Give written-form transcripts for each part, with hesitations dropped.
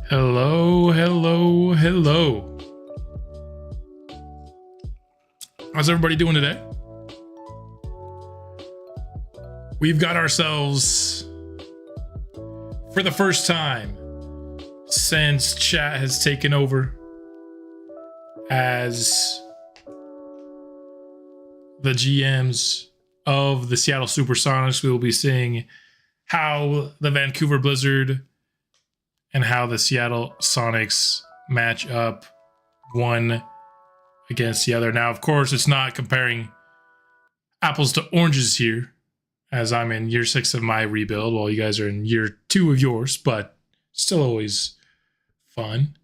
Hello, hello, hello. How's everybody doing today? We've got ourselves, for the first time since chat has taken over as the GMs of the Seattle Supersonics, we will be seeing how the Vancouver Blizzard and how the Seattle Sonics match up one against the other. Now, of course, it's not comparing apples to oranges here, as I'm in year 6 of my rebuild while you guys are in year 2 of yours, but still always fun.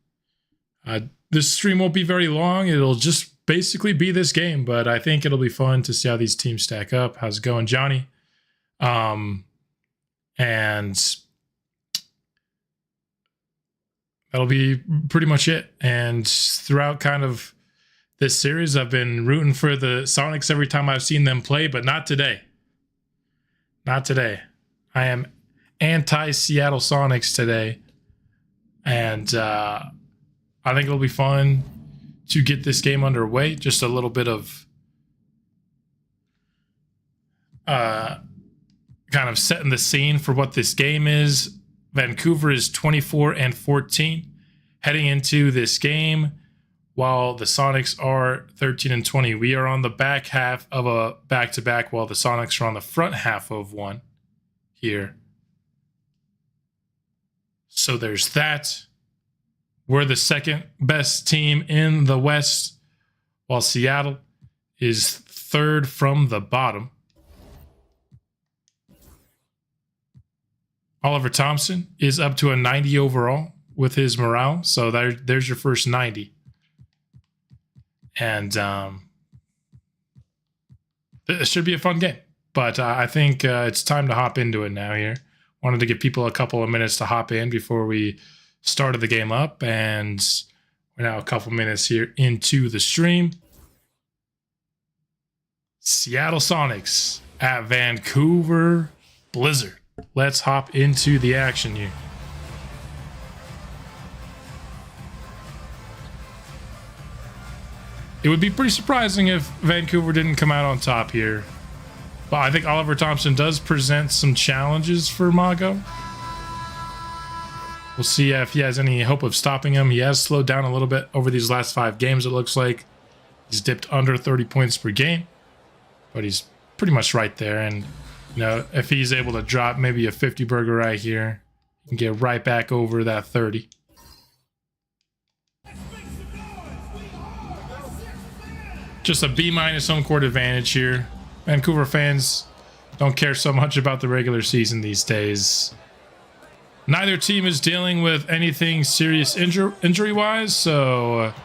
This stream won't be very long. It'll just basically be this game, but I think it'll be fun to see how these teams stack up. How's it going, Johnny? And that'll be pretty much it. And throughout kind of this series, I've been rooting for the Sonics every time I've seen them play, but not today. Not today. I am anti-Seattle Sonics today. And I think it'll be fun to get this game underway. Just a little bit of kind of setting the scene for what this game is. Vancouver is 24-14 heading into this game, while the Sonics are 13-20. We are on the back half of a back-to-back, while the Sonics are on the front half of one here. So there's that. We're the second best team in the West, while Seattle is third from the bottom. Oliver Thompson is up to a 90 overall with his morale. So there's your first 90. And it should be a fun game. But I think it's time to hop into it now here. Wanted to give people a couple of minutes to hop in before we started the game up. And we're now a couple minutes here into the stream. Seattle Sonics at Vancouver Blizzard. Let's hop into the action here. It would be pretty surprising if Vancouver didn't come out on top here. But I think Oliver Thompson does present some challenges for Mago. We'll see if he has any hope of stopping him. He has slowed down a little bit over these last 5 games, it looks like. He's dipped under 30 points per game. But he's pretty much right there. And you know, if he's able to drop maybe a 50 burger right here, he can get right back over that 30. Just a B- home court advantage here. Vancouver fans don't care so much about the regular season these days. Neither team is dealing with anything serious injury-wise, so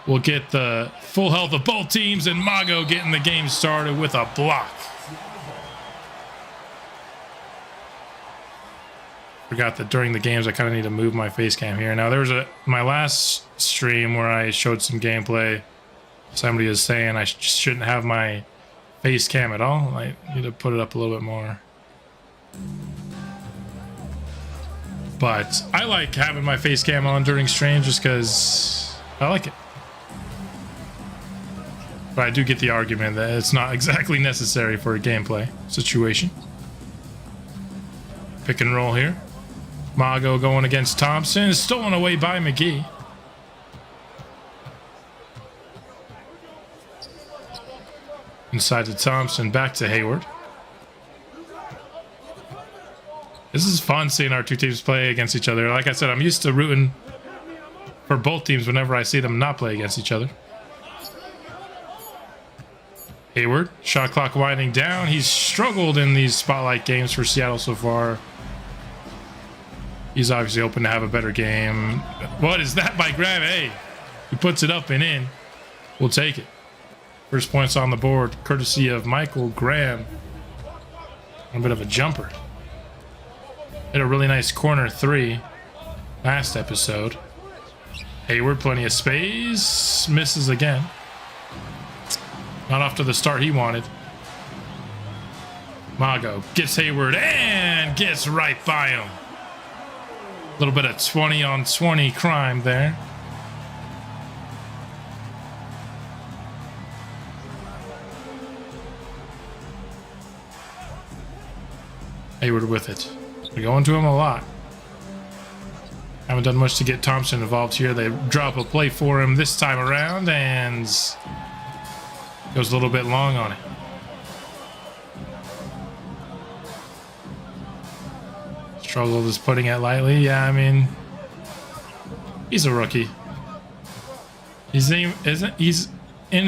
we'll get the full health of both teams, and Mago getting the game started with a block. Forgot that during the games I kind of need to move my face cam here. Now there was my last stream where I showed some gameplay. Somebody was saying I shouldn't have my face cam at all. I need to put it up a little bit more. But I like having my face cam on during streams just because I like it. But I do get the argument that it's not exactly necessary for a gameplay situation. Pick and roll here. Mago going against Thompson. Stolen away by McGee. Inside to Thompson. Back to Hayward. This is fun seeing our two teams play against each other. Like I said, I'm used to rooting for both teams whenever I see them not play against each other. Hayward. Shot clock winding down. He's struggled in these spotlight games for Seattle so far. He's obviously hoping to have a better game. What is that by Graham? Hey, he puts it up and in. We'll take it. First points on the board, courtesy of Michael Graham. A bit of a jumper. Hit a really nice corner 3 last episode. Hayward, plenty of space. Misses again. Not off to the start he wanted. Mago gets Hayward and gets right by him. A little bit of 20 on 20 crime there. Hayward with it. We're going to him a lot. Haven't done much to get Thompson involved here. They drop a play for him this time around and goes a little bit long on it. Struggle is putting it lightly. Yeah, I mean, he's a rookie. He's in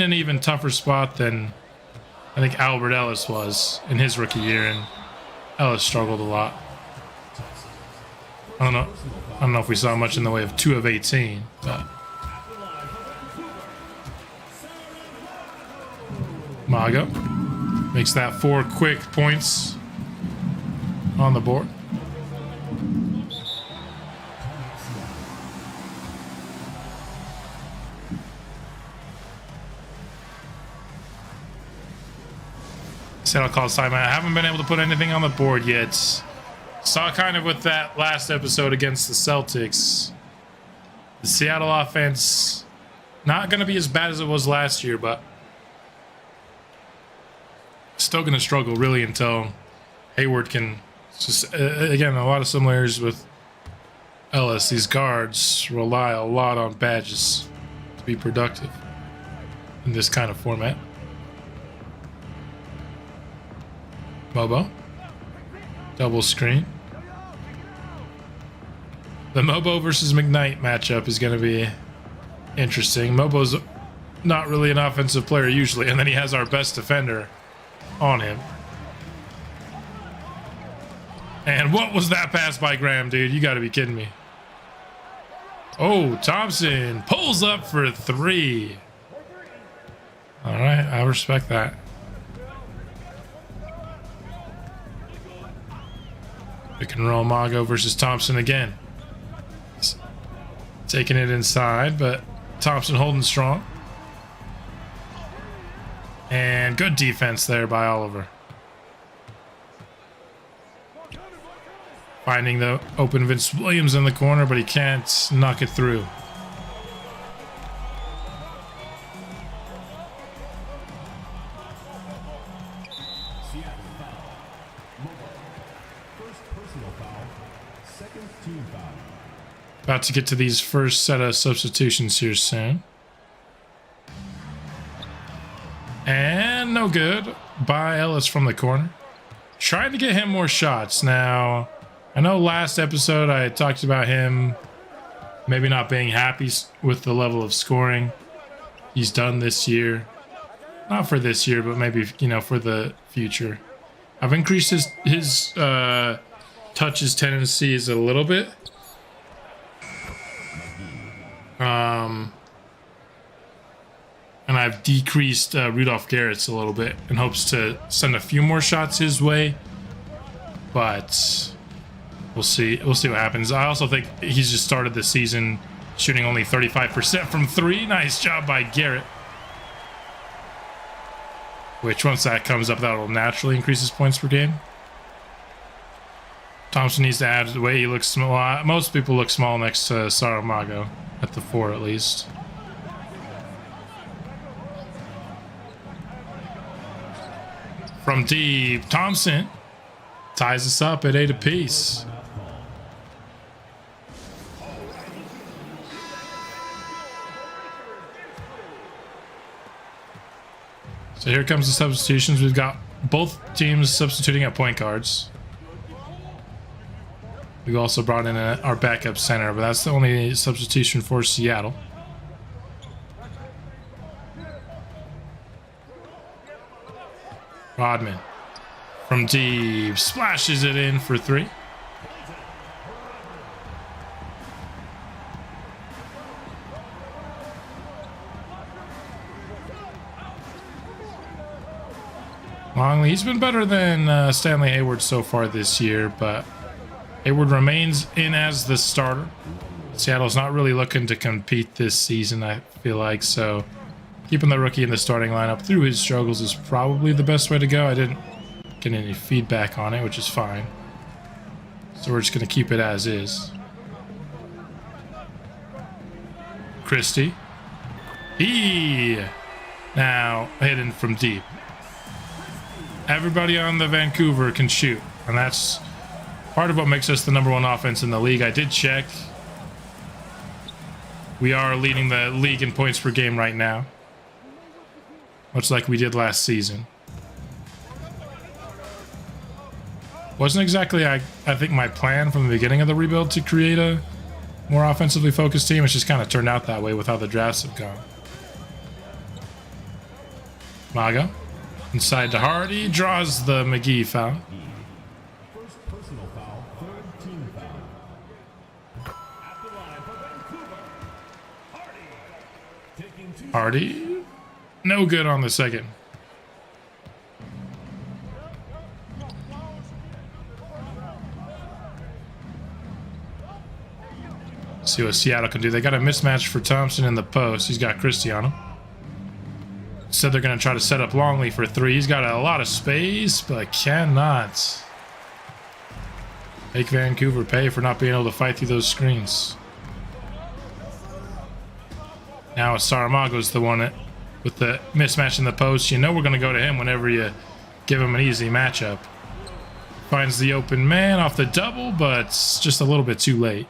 an even tougher spot than I think Albert Ellis was in his rookie year, and Ellis struggled a lot. I don't know if we saw much in the way of 2 of 18, but Mago makes that 4 quick points on the board. Seattle calls timeout. I haven't been able to put anything on the board yet. Saw kind of with that last episode against the Celtics. The Seattle offense, not going to be as bad as it was last year, but still going to struggle really until Hayward can just, again, a lot of similarities with Ellis. These guards rely a lot on badges to be productive in this kind of format. Mobo. Double screen. The Mobo versus McKnight matchup is going to be interesting. Mobo's not really an offensive player usually, and then he has our best defender on him. And what was that pass by Graham, dude? You got to be kidding me. Oh, Thompson pulls up for 3. All right, I respect that. Pick and roll Mago versus Thompson again. Taking it inside, but Thompson holding strong. And good defense there by Oliver. Finding the open Vince Williams in the corner, but he can't knock it through. About to get to these first set of substitutions here soon. And no good by Ellis from the corner. Trying to get him more shots. Now, I know last episode I talked about him maybe not being happy with the level of scoring he's done this year. Not for this year, but maybe, you know, for the future. I've increased his touches tendencies a little bit. And I've decreased Rudolph Garrett's a little bit in hopes to send a few more shots his way, but we'll see what happens. I also think he's just started the season shooting only 35% from 3. Nice job by Garrett, which once that comes up, that'll naturally increase his points per game. Thompson needs to add the way he looks small. Most people look small next to Saramago at the 4 at least. From deep, Thompson ties us up at 8 apiece. So here comes the substitutions. We've got both teams substituting at point guards. We also brought in our backup center, but that's the only substitution for Seattle. Rodman from deep splashes it in for 3. Longley, he's been better than Stanley Hayward so far this year, but Hayward remains in as the starter. Seattle's not really looking to compete this season, I feel like, so keeping the rookie in the starting lineup through his struggles is probably the best way to go. I didn't get any feedback on it, which is fine. So we're just going to keep it as is. Christie. He now hidden from deep. Everybody on the Vancouver can shoot, and that's part of what makes us the #1 offense in the league. I did check. We are leading the league in points per game right now, much like we did last season. Wasn't exactly, I think, my plan from the beginning of the rebuild to create a more offensively focused team. It's just kind of turned out that way with how the drafts have gone. Mago inside to Hardy, draws the McGee foul. First personal foul, third team foul. At the line for Vancouver, Hardy. Taking 2 Hardy, no good on the second. See what Seattle can do. They got a mismatch for Thompson in the post. He's got Cristiano. Said they're going to try to set up Longley for 3. He's got a lot of space, but cannot make Vancouver pay for not being able to fight through those screens. Now Saramago's the one with the mismatch in the post. You know we're going to go to him whenever you give him an easy matchup. Finds the open man off the double, but it's just a little bit too late.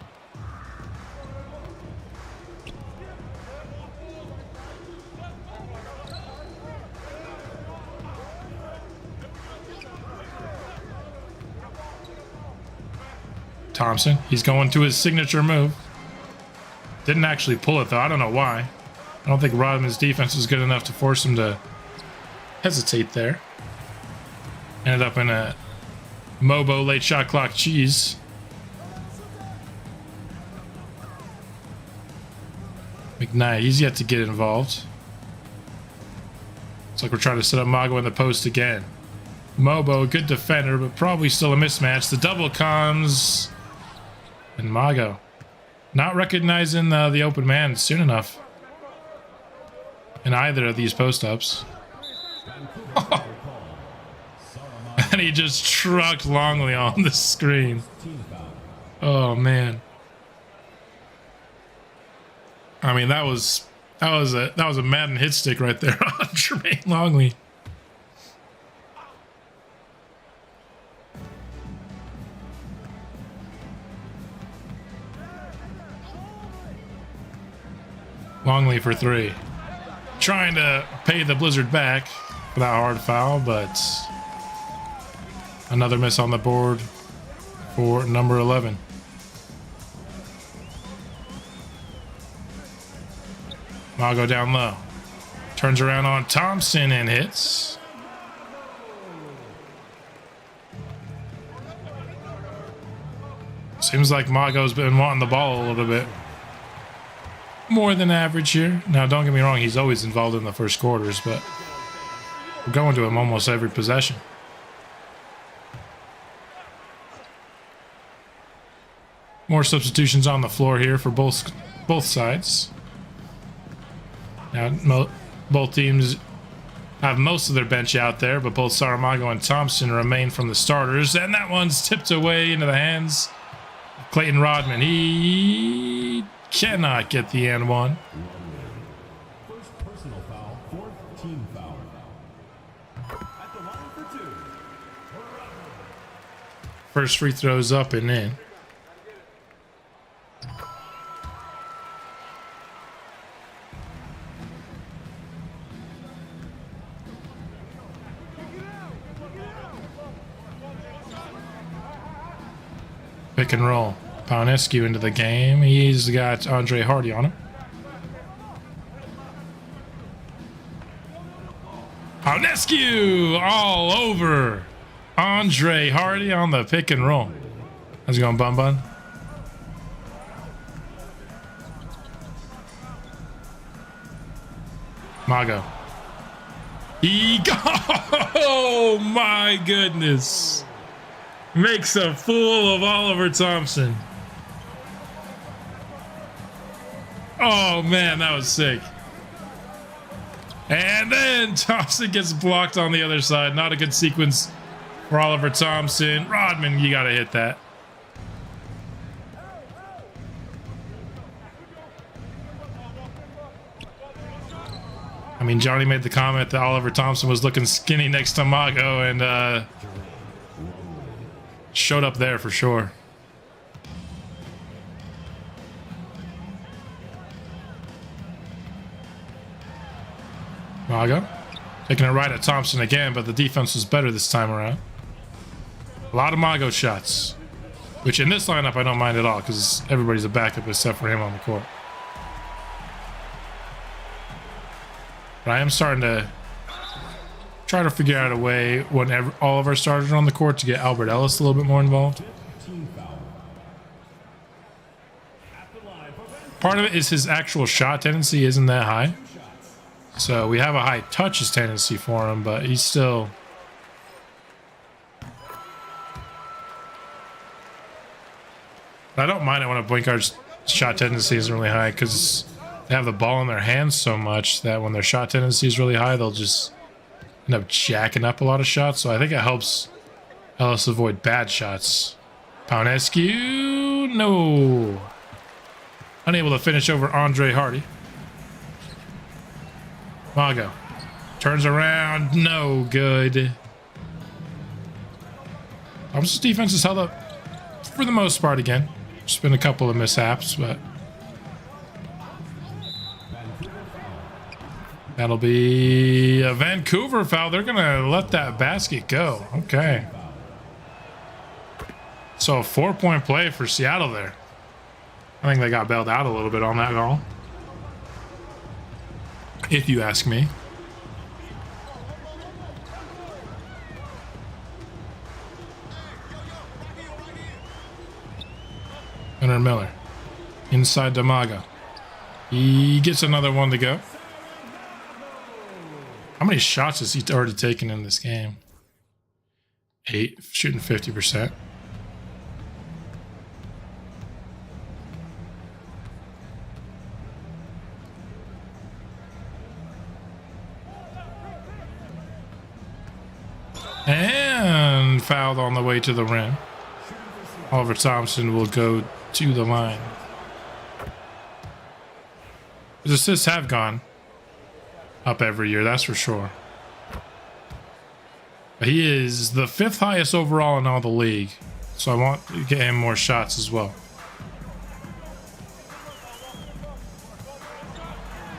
Thompson, he's going to his signature move. Didn't actually pull it though. I don't know why. I don't think Rodman's defense was good enough to force him to hesitate there. Ended up in a Mobo late shot clock cheese. McKnight, he's yet to get involved. Looks like we're trying to set up Mago in the post again. Mobo, good defender, but probably still a mismatch. The double comes. And Mago not recognizing the open man soon enough in either of these post-ups. Oh. And he just trucked Longley on the screen. Oh, man. I mean, that was a Madden hit stick right there on Jermaine Longley. Longley for 3. Trying to pay the Blizzard back for that hard foul, but another miss on the board for number 11. Mago down low. Turns around on Thompson and hits. Seems like Mago's been wanting the ball a little bit more than average here. Now, don't get me wrong, he's always involved in the first quarters, but we're going to him almost every possession. More substitutions on the floor here for both sides. Now, both teams have most of their bench out there, but both Saramago and Thompson remain from the starters, and that one's tipped away into the hands of Clayton Rodman. He cannot get the and one. First personal foul, fourth team foul. At the line for 2. First free throws up and in. Pick and roll. Paunescu into the game. He's got Andre Hardy on him. Paunescu all over Andre Hardy on the pick and roll. How's it going, Bun Bun? Mago. Oh my goodness. Makes a fool of Oliver Thompson. Oh man, that was sick. And then Thompson gets blocked on the other side. Not a good sequence for Oliver Thompson. Rodman, you gotta hit that. I mean, Johnny made the comment that Oliver Thompson was looking skinny next to Mago, and showed up there for sure. Mago taking it right at Thompson again, but the defense was better this time around. A lot of Mago shots, which in this lineup I don't mind at all because everybody's a backup except for him on the court. But I am starting to try to figure out a way when all of our starters are on the court to get Albert Ellis a little bit more involved. Part of it is his actual shot tendency isn't that high. So we have a high touches tendency for him, but he's still... I don't mind it when a point guard's shot tendency isn't really high because they have the ball in their hands so much that when their shot tendency is really high, they'll just end up jacking up a lot of shots. So I think it helps Ellis avoid bad shots. Paunescu, no. Unable to finish over Andre Hardy. Mago turns around, no good. Thompson's defense is held up for the most part again. Just been a couple of mishaps, but that'll be a Vancouver foul. They're gonna let that basket go. Okay. So a 4-point play for Seattle there. I think they got bailed out a little bit on that call, if you ask me. Leonard Miller inside to Mago. He gets another one to go. How many shots has he already taken in this game? 8, shooting 50%. And fouled on the way to the rim. Oliver Thompson will go to the line. His assists have gone up every year, that's for sure. But he is the 5th highest overall in all the league. So I want to get him more shots as well.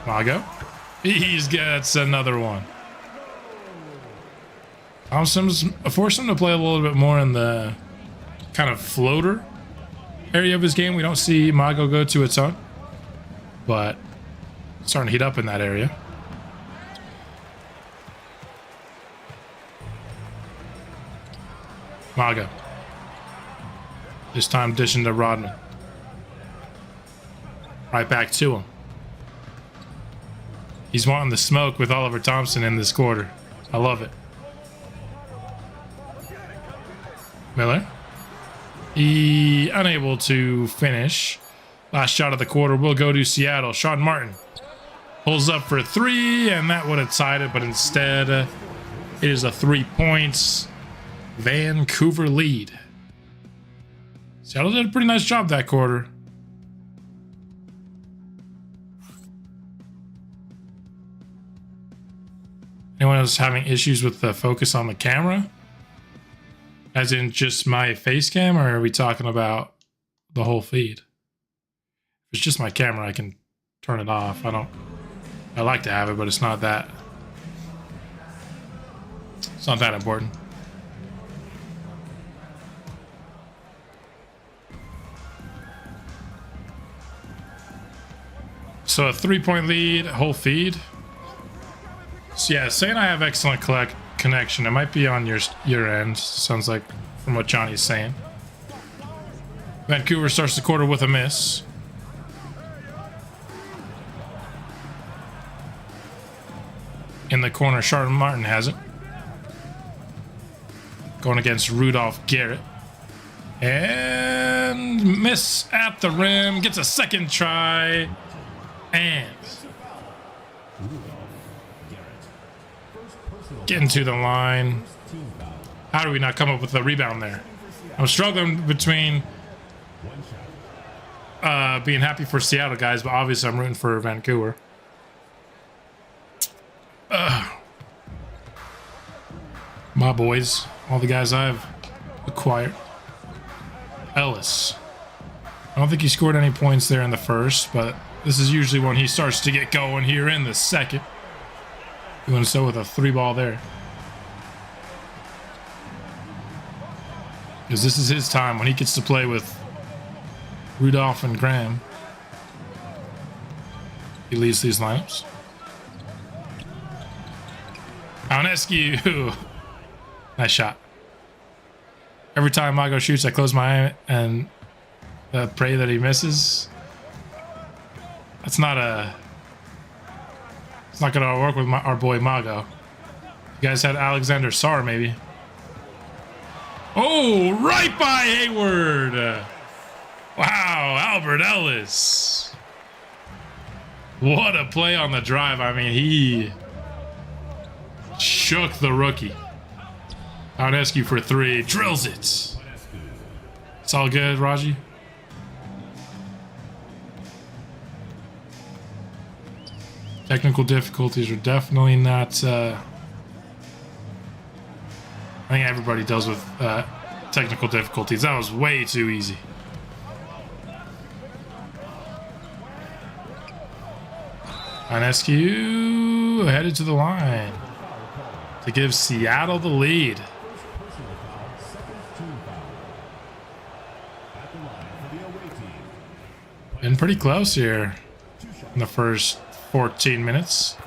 Mago. He's gets another one. Thompson's forced him to play a little bit more in the kind of floater area of his game. We don't see Mago go to a ton, but starting to heat up in that area. Mago. This time dishing to Rodman. Right back to him. He's wanting the smoke with Oliver Thompson in this quarter. I love it. Miller. He unable to finish. Last shot of the quarter will go to Seattle. Sean Martin pulls up for 3, and that would have tied it, but instead it is a 3 points Vancouver lead. Seattle did a pretty nice job that quarter. Anyone else having issues with the focus on the camera? As in just my face cam, or are we talking about the whole feed? If it's just my camera, I can turn it off. I like to have it, but it's not that important. So a 3-point lead, whole feed. So yeah, saying I have excellent connection. It might be on your end. Sounds like from what Johnny's saying. Vancouver starts the quarter with a miss. In the corner, Sean Martin has it. Going against Rudolph Garrett. And miss at the rim. Gets a second try. And getting to the line. How do we not come up with a rebound there? I'm struggling between being happy for Seattle guys, but obviously I'm rooting for Vancouver. My boys, all the guys I've acquired. Ellis. I don't think he scored any points there in the first, but this is usually when he starts to get going here in the second. Doing so with a 3-ball there. Because this is his time when he gets to play with Rudolph and Graham. He leads these lineups. Ionescu. Nice shot. Every time Mago shoots, I close my eye and pray that he misses. It's not gonna work with our boy Mago. You guys had Alexander Sarr, maybe. Oh, right by Hayward. Wow, Albert Ellis. What a play on the drive. I mean, he shook the rookie. Ionescu for 3. Drills it. It's all good, Raji. Technical difficulties are definitely not... I think everybody deals with technical difficulties. That was way too easy. Ionescu headed to the line to give Seattle the lead. Been pretty close here in the first 14 minutes.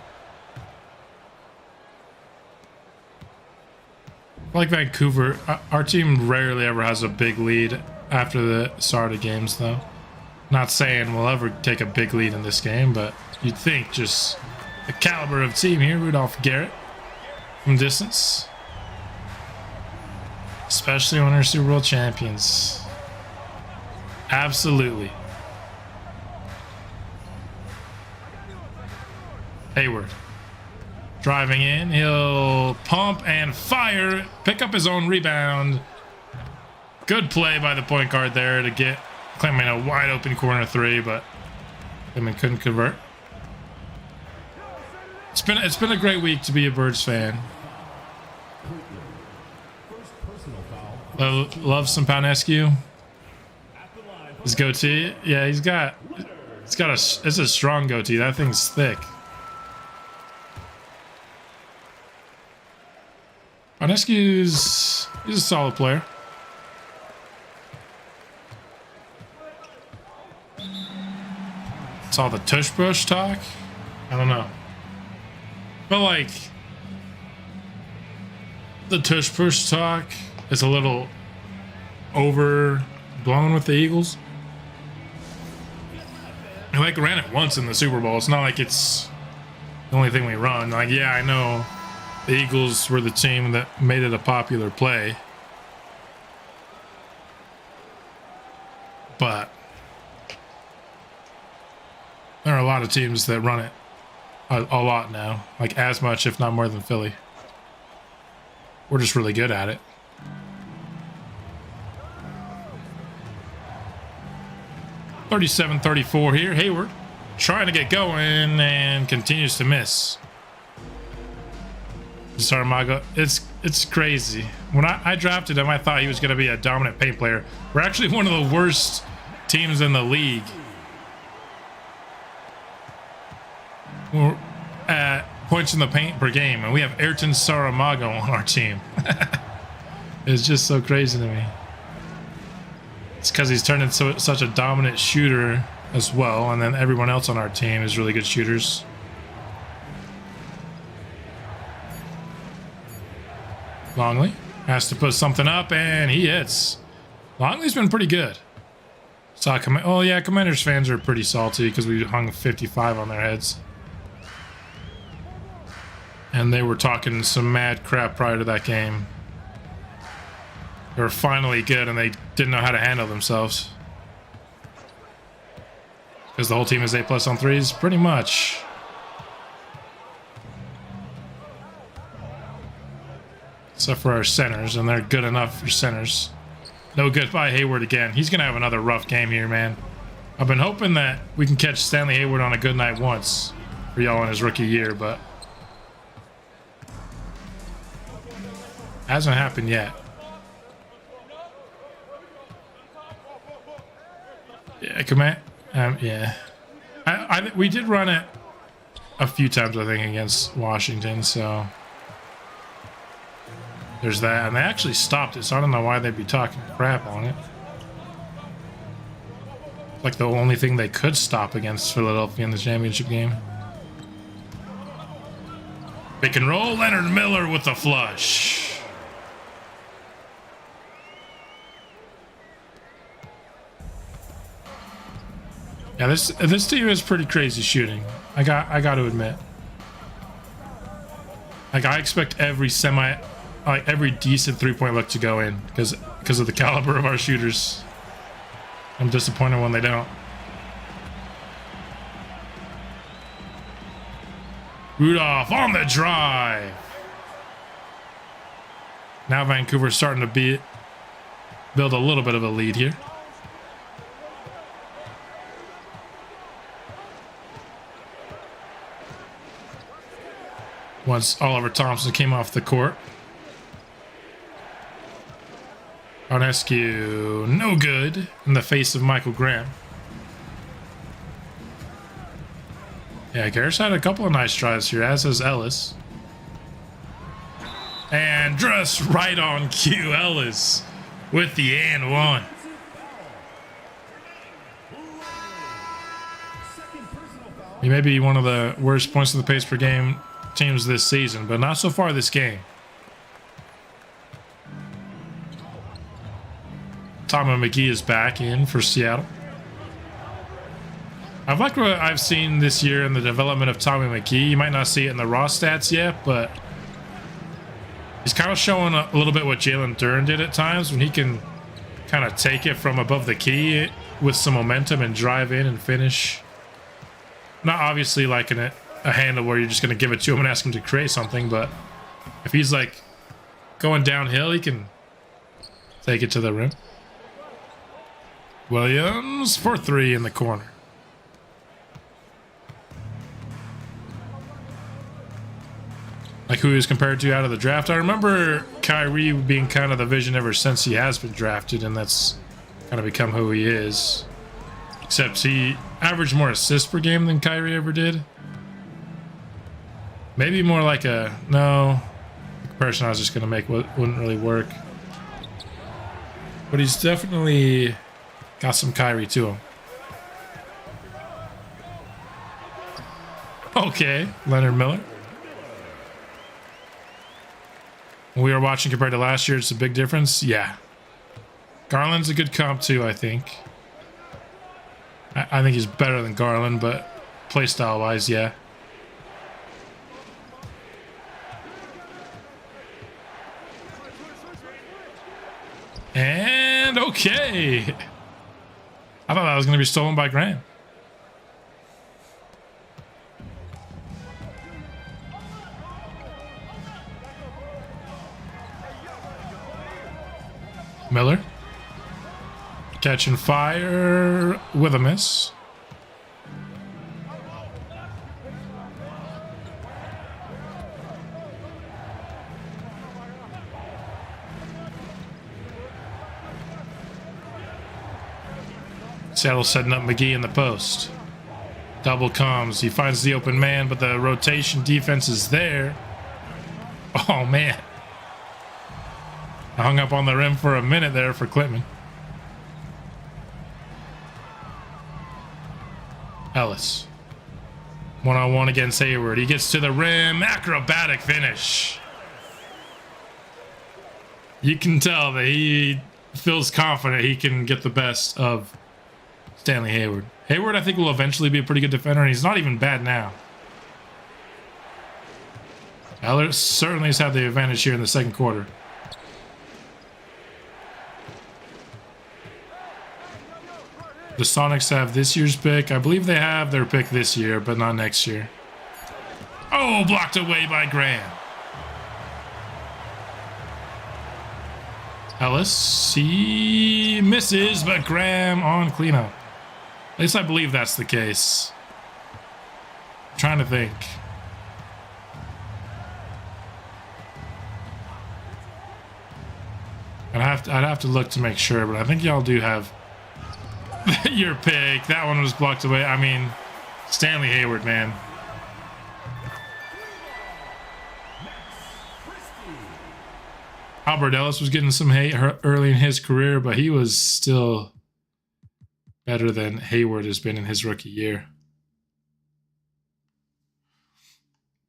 Like Vancouver, our team rarely ever has a big lead after the start of games, though. Not saying we'll ever take a big lead in this game, but you'd think just the caliber of team here. Rudolph Garrett from distance. Especially when they're Super Bowl champions. Absolutely. Hayward. Driving in. He'll pump and fire. Pick up his own rebound. Good play by the point guard there to get claiming a wide open corner 3, but Clement couldn't convert. It's been a great week to be a Birds fan. Love some Ionescu. His goatee, yeah, it's a strong goatee. That thing's thick. Ionescu's he's a solid player. It's all the tush push talk. I don't know. But like the tush push talk is a little overblown with the Eagles. I like ran it once in the Super Bowl. It's not like it's the only thing we run. Like, yeah, I know the Eagles were the team that made it a popular play. But there are a lot of teams that run it a lot now. Like as much, if not more than Philly. We're just really good at it. (37-34) here. Hayward trying to get going and continues to miss. Saramago, it's crazy. When I drafted him, I thought he was going to be a dominant paint player. We're actually one of the worst teams in the league. We're at points in the paint per game, and we have Ayrton Saramago on our team. It's just so crazy to me. It's because he's turned into such a dominant shooter as well, and then everyone else on our team is really good shooters. Longley has to put something up, and he hits. Longley's been pretty good. Oh yeah, Commanders fans are pretty salty because we hung 55 on their heads. And they were talking some mad crap prior to that game. They were finally good, and they didn't know how to handle themselves. Because the whole team is A+ on threes, pretty much. Except for our centers, and they're good enough for centers. No good by Hayward again. He's going to have another rough game here, man. I've been hoping that we can catch Stanley Hayward on a good night once for y'all in his rookie year, but Hasn't happened yet. Yeah, command. Yeah. We did run it a few times, I think, against Washington, so there's that. And they actually stopped it, so I don't know why they'd be talking crap on it. Like the only thing they could stop against Philadelphia in the championship game. Pick and roll, Leonard Miller with the flush. Yeah, this team is pretty crazy shooting. I got to admit. Like I expect every decent 3-point look to go in because of the caliber of our shooters. I'm disappointed when they don't. Rudolph on the drive. Now Vancouver's starting to build a little bit of a lead here. Once Oliver Thompson came off the court. Arnescu, no good in the face of Michael Graham. Yeah, Garris had a couple of nice tries here, as has Ellis. And just right on cue, Ellis with the and one. He may be one of the worst points of the pace per game teams this season, but not so far this game. Tommy McGee is back in for Seattle. I've liked what I've seen this year in the development of Tommy McGee. You might not see it in the raw stats yet, but he's kind of showing a little bit what Jalen Duren did at times when he can kind of take it from above the key with some momentum and drive in and finish. Not obviously like a handle where you're just going to give it to him and ask him to create something, but if he's like going downhill, he can take it to the rim. Williams for 3 in the corner. Like who he was compared to out of the draft. I remember Kyrie being kind of the vision ever since he has been drafted, and that's kind of become who he is. Except he averaged more assists per game than Kyrie ever did. Maybe more like the comparison I was just going to make wouldn't really work. But he's definitely got some Kyrie to him. Okay, Leonard Miller. When we were watching compared to last year, it's a big difference. Yeah. Garland's a good comp too, I think. I think he's better than Garland, but playstyle wise, yeah. And okay. I thought that was going to be stolen by Graham. Miller. Catching fire with a miss. Seattle setting up McGee in the post. Double comes. He finds the open man, but the rotation defense is there. Oh, man. I hung up on the rim for a minute there for Klitman. Ellis. One-on-one against Hayward. He gets to the rim. Acrobatic finish. You can tell that he feels confident he can get the best of Stanley Hayward. Hayward, I think, will eventually be a pretty good defender, and he's not even bad now. Ellis certainly has had the advantage here in the second quarter. The Sonics have this year's pick. I believe they have their pick this year, but not next year. Oh, blocked away by Graham. Ellis, he misses, but Graham on cleanup. At least I believe that's the case. I'm trying to think. I'd have to look to make sure, but I think y'all do have your pick. That one was blocked away. I mean, Stanley Hayward, man. Albert Ellis was getting some hate early in his career, but he was still better than Hayward has been in his rookie year.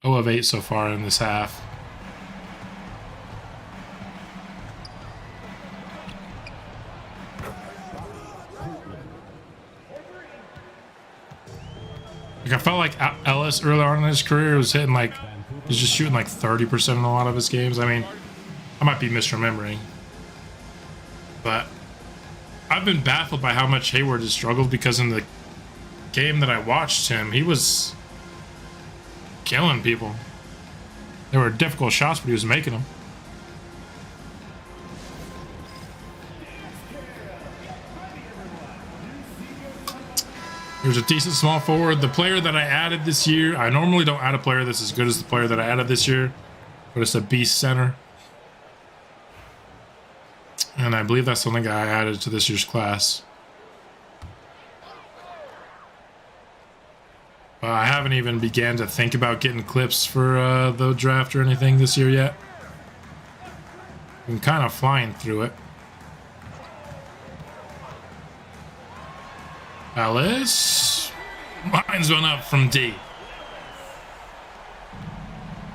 0 of 8 so far in this half. Like I felt like Ellis early on in his career was hitting like, he's just shooting like 30% in a lot of his games. I mean, I might be misremembering, but I've been baffled by how much Hayward has struggled, because in the game that I watched him, he was killing people. There were difficult shots, but he was making them. There's a decent small forward. The player that I added this year, I normally don't add a player that's as good as the player that I added this year, but it's a beast center. And I believe that's the only guy I added to this year's class. I haven't even began to think about getting clips for the draft or anything this year yet. I'm kind of flying through it. Ellis. Lines went up from D.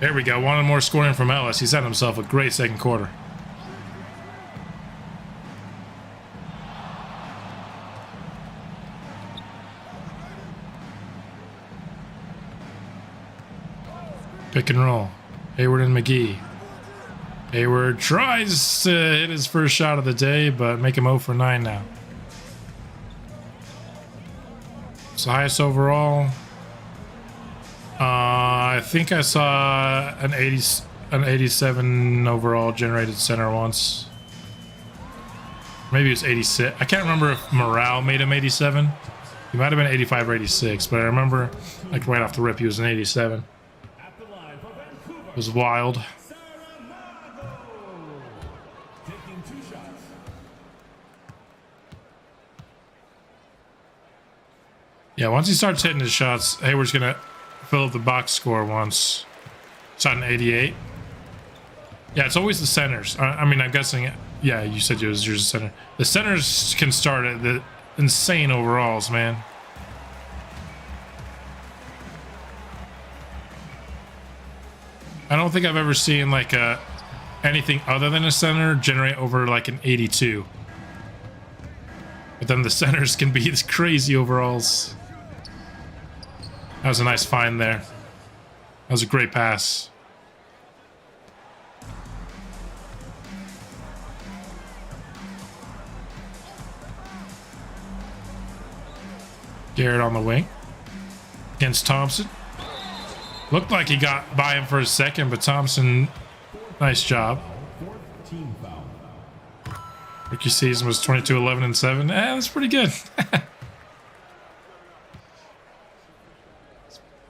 There we go. Wanted more scoring from Ellis. He's had himself a great second quarter. Pick and roll. Hayward and McGee. Hayward tries to hit his first shot of the day, but make him 0 for 9 now. It's the highest overall. I think I saw an 87 overall generated center once. Maybe it was 86. I can't remember if Morale made him 87. He might have been 85 or 86, but I remember like right off the rip he was an 87. It was wild. Yeah, once he starts hitting his shots, Hayward's gonna fill up the box score once. Shot an 88. Yeah, it's always the centers. I mean, I'm guessing. Yeah, you said it was yours center. The centers can start at the insane overalls, man. I don't think I've ever seen like anything other than a center generate over like an 82. But then the centers can be these crazy overalls. That was a nice find there. That was a great pass. Garrett on the wing against Thompson. Looked like he got by him for a second, but Thompson, nice job. Rookie season was 22, 11, and 7. That's pretty good.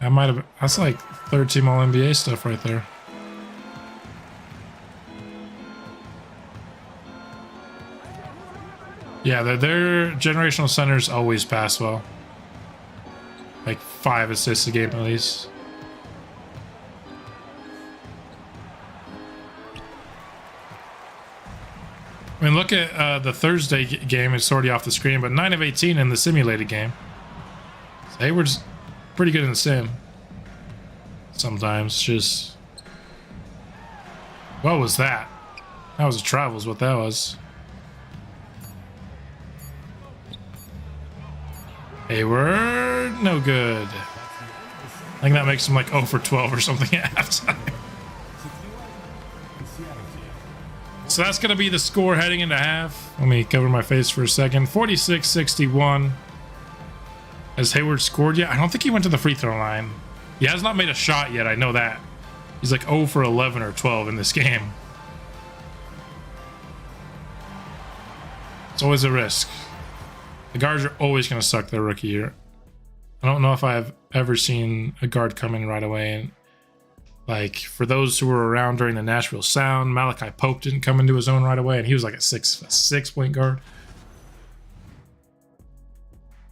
That might have. That's like third team All NBA stuff right there. Yeah, their generational centers always pass well. Like 5 assists a game at least. I mean, look at the Thursday game. It's already off the screen, but 9 of 18 in the simulated game. So Hayward's pretty good in the sim. Sometimes, just... What was that? That was a travel is what that was. Hayward, no good. I think that makes him like 0 for 12 or something at halftime. So that's going to be the score heading into half. Let me cover my face for a second. 46-61. Has Hayward scored yet? I don't think he went to the free throw line. He has not made a shot yet, I know that. He's like 0 for 11 or 12 in this game. It's always a risk. The guards are always going to suck their rookie year. I don't know if I've ever seen a guard come in right away and Like, for those who were around during the Nashville Sound, Malachi Pope didn't come into his own right away, and he was like a 6 point guard.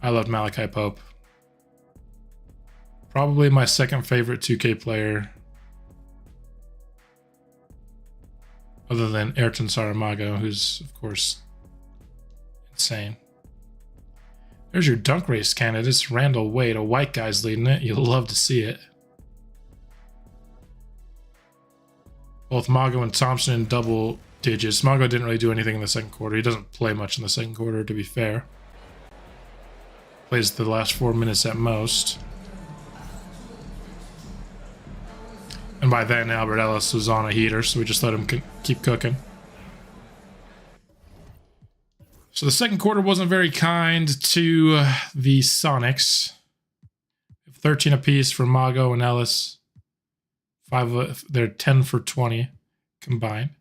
I loved Malachi Pope. Probably my second favorite 2K player, other than Ayrton Saramago, who's, of course, insane. There's your dunk race candidates. Randall Wade, a white guy's leading it. You'll love to see it. Both Mago and Thompson in double digits. Mago didn't really do anything in the second quarter. He doesn't play much in the second quarter, to be fair. Plays the last 4 minutes at most. And by then, Albert Ellis was on a heater, so we just let him keep cooking. So the second quarter wasn't very kind to the Sonics. 13 apiece for Mago and Ellis. They're 10 for 20 combined.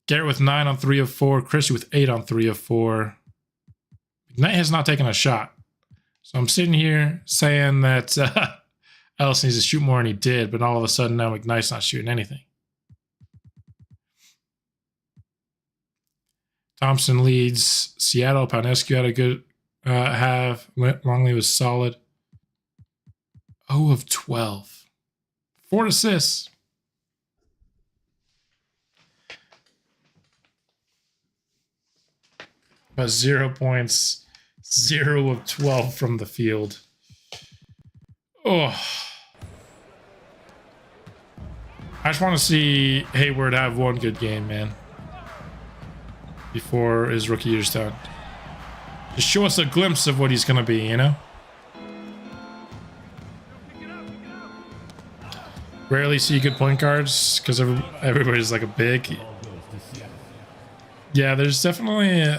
Garrett with 9 on 3 of 4. Chrissy with 8 on 3 of 4. McKnight has not taken a shot. So I'm sitting here saying that Ellis needs to shoot more, and he did, but all of a sudden now McKnight's not shooting anything. Thompson leads Seattle. Paunescu had a good half. Longley was solid. 0 of 12. 4 assists. But 0 points. 0 of 12 from the field. Oh. I just want to see Hayward have one good game, man, before his rookie year's done. Just show us a glimpse of what he's going to be, you know? Rarely see good point guards because everybody's like a big. Yeah, there's definitely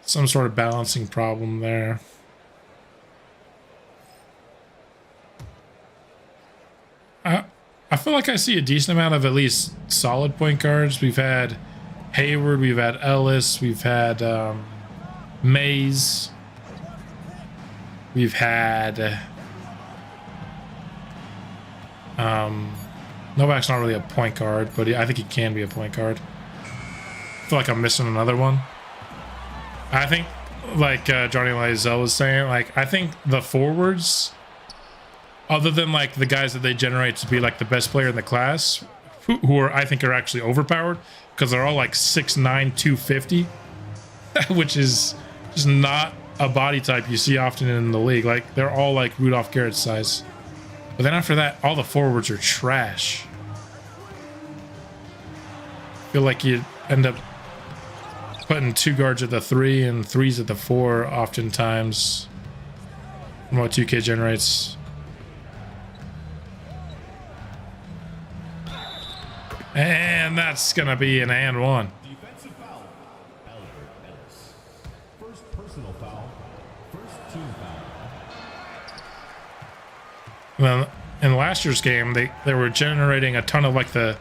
some sort of balancing problem there. I feel like I see a decent amount of at least solid point guards. We've had Hayward, we've had Ellis, we've had Mays, we've had Novak's not really a point guard, but I think he can be a point guard. I feel like I'm missing another one. I think, like Johnny Lizell was saying, like, I think the forwards, other than like the guys that they generate to be like the best player in the class, who are, I think, are actually overpowered because they're all like 6'9", 250, which is just not a body type you see often in the league. Like, they're all like Rudolph Garrett's size. But then after that, all the forwards are trash. I feel like you end up putting 2 guards at the 3 and 3s at the 4 oftentimes from what 2K generates. And that's going to be an and one. Defensive foul. Albert Ellis. First personal foul. First team foul. Well, in last year's game, they were generating a ton of like the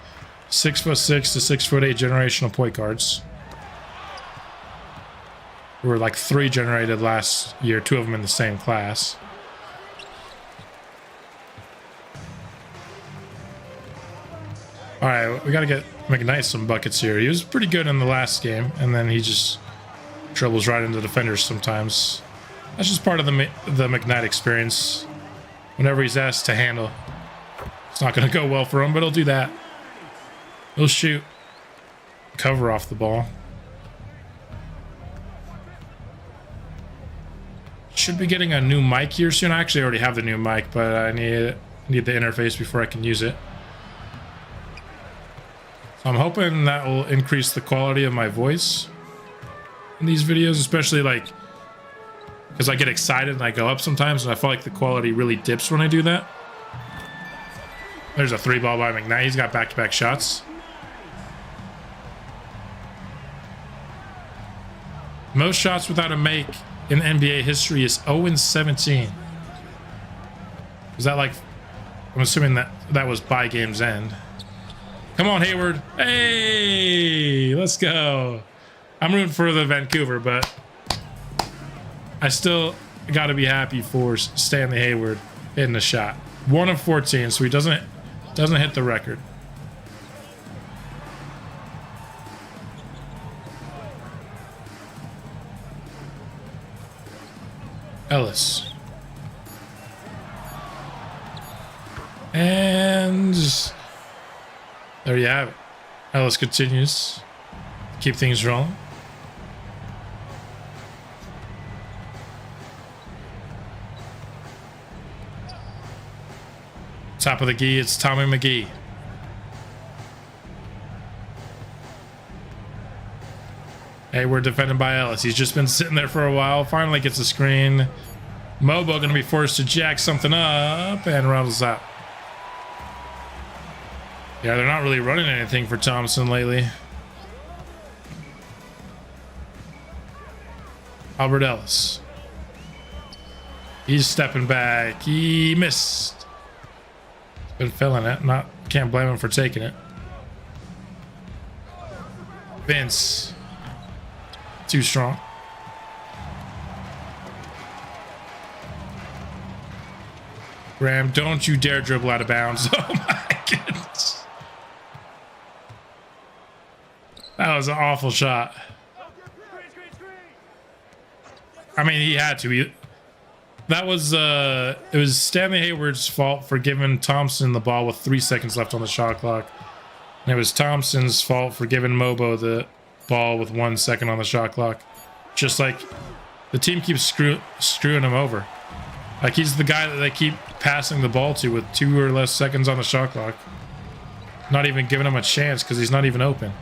6'6" to 6'8" generational point guards. There were like 3 generated last year, 2 of them in the same class. All right, we got to get McKnight some buckets here. He was pretty good in the last game, and then he just dribbles right into defenders sometimes. That's just part of the McKnight experience. Whenever he's asked to handle, it's not going to go well for him, but he'll do that. He'll shoot, cover off the ball. Should be getting a new mic here soon. I actually already have the new mic, but I need the interface before I can use it. So I'm hoping that will increase the quality of my voice in these videos, especially like because I get excited and I go up sometimes, and I feel like the quality really dips when I do that. There's a 3-ball by McKnight. He's got back-to-back shots. Most shots without a make in NBA history is 0-17. Is that like... I'm assuming that was by game's end. Come on, Hayward. Hey, let's go. I'm rooting for the Vancouver, but I still got to be happy for Stanley Hayward. hitting a shot. 1 of 14, so he doesn't hit the record. Ellis. And there you have it. Ellis continues to keep things rolling. Top of the key, it's Tommy McGee. Hey, we're defended by Ellis. He's just been sitting there for a while. Finally gets a screen. Mobo going to be forced to jack something up and runs out. Yeah, they're not really running anything for Thompson lately. Albert Ellis. He's stepping back. He missed. Been feeling it. Can't blame him for taking it. Vince. Too strong. Graham, don't you dare dribble out of bounds. Oh my goodness. That was an awful shot. I mean, he had to. That was it was Stanley Hayward's fault for giving Thompson the ball with 3 seconds left on the shot clock. And it was Thompson's fault for giving Mobo the ball with 1 second on the shot clock. Just like the team keeps screwing him over. Like he's the guy that they keep passing the ball to with 2 or less seconds on the shot clock. Not even giving him a chance because he's not even open.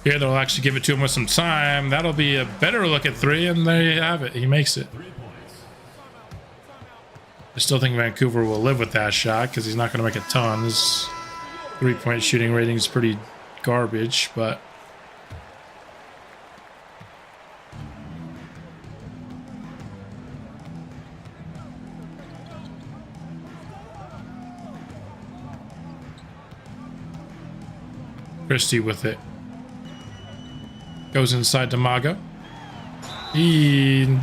Here they'll actually give it to him with some time. That'll be a better look at 3, and there you have it. He makes it. I still think Vancouver will live with that shot because he's not going to make a ton. His 3-point shooting rating is pretty garbage, but Christie with it. Goes inside to Mago. He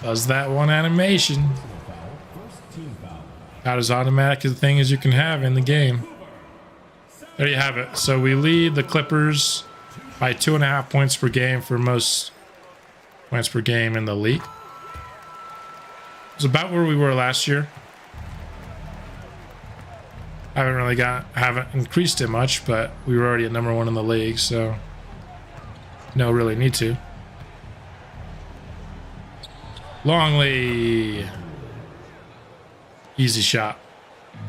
does that one animation. About as automatic a thing as you can have in the game. There you have it. So we lead the Clippers by 2.5 points per game for most points per game in the league. It's about where we were last year. Haven't increased it much, but we were already at number 1 in the league, so no really need to. Longley. Easy shot.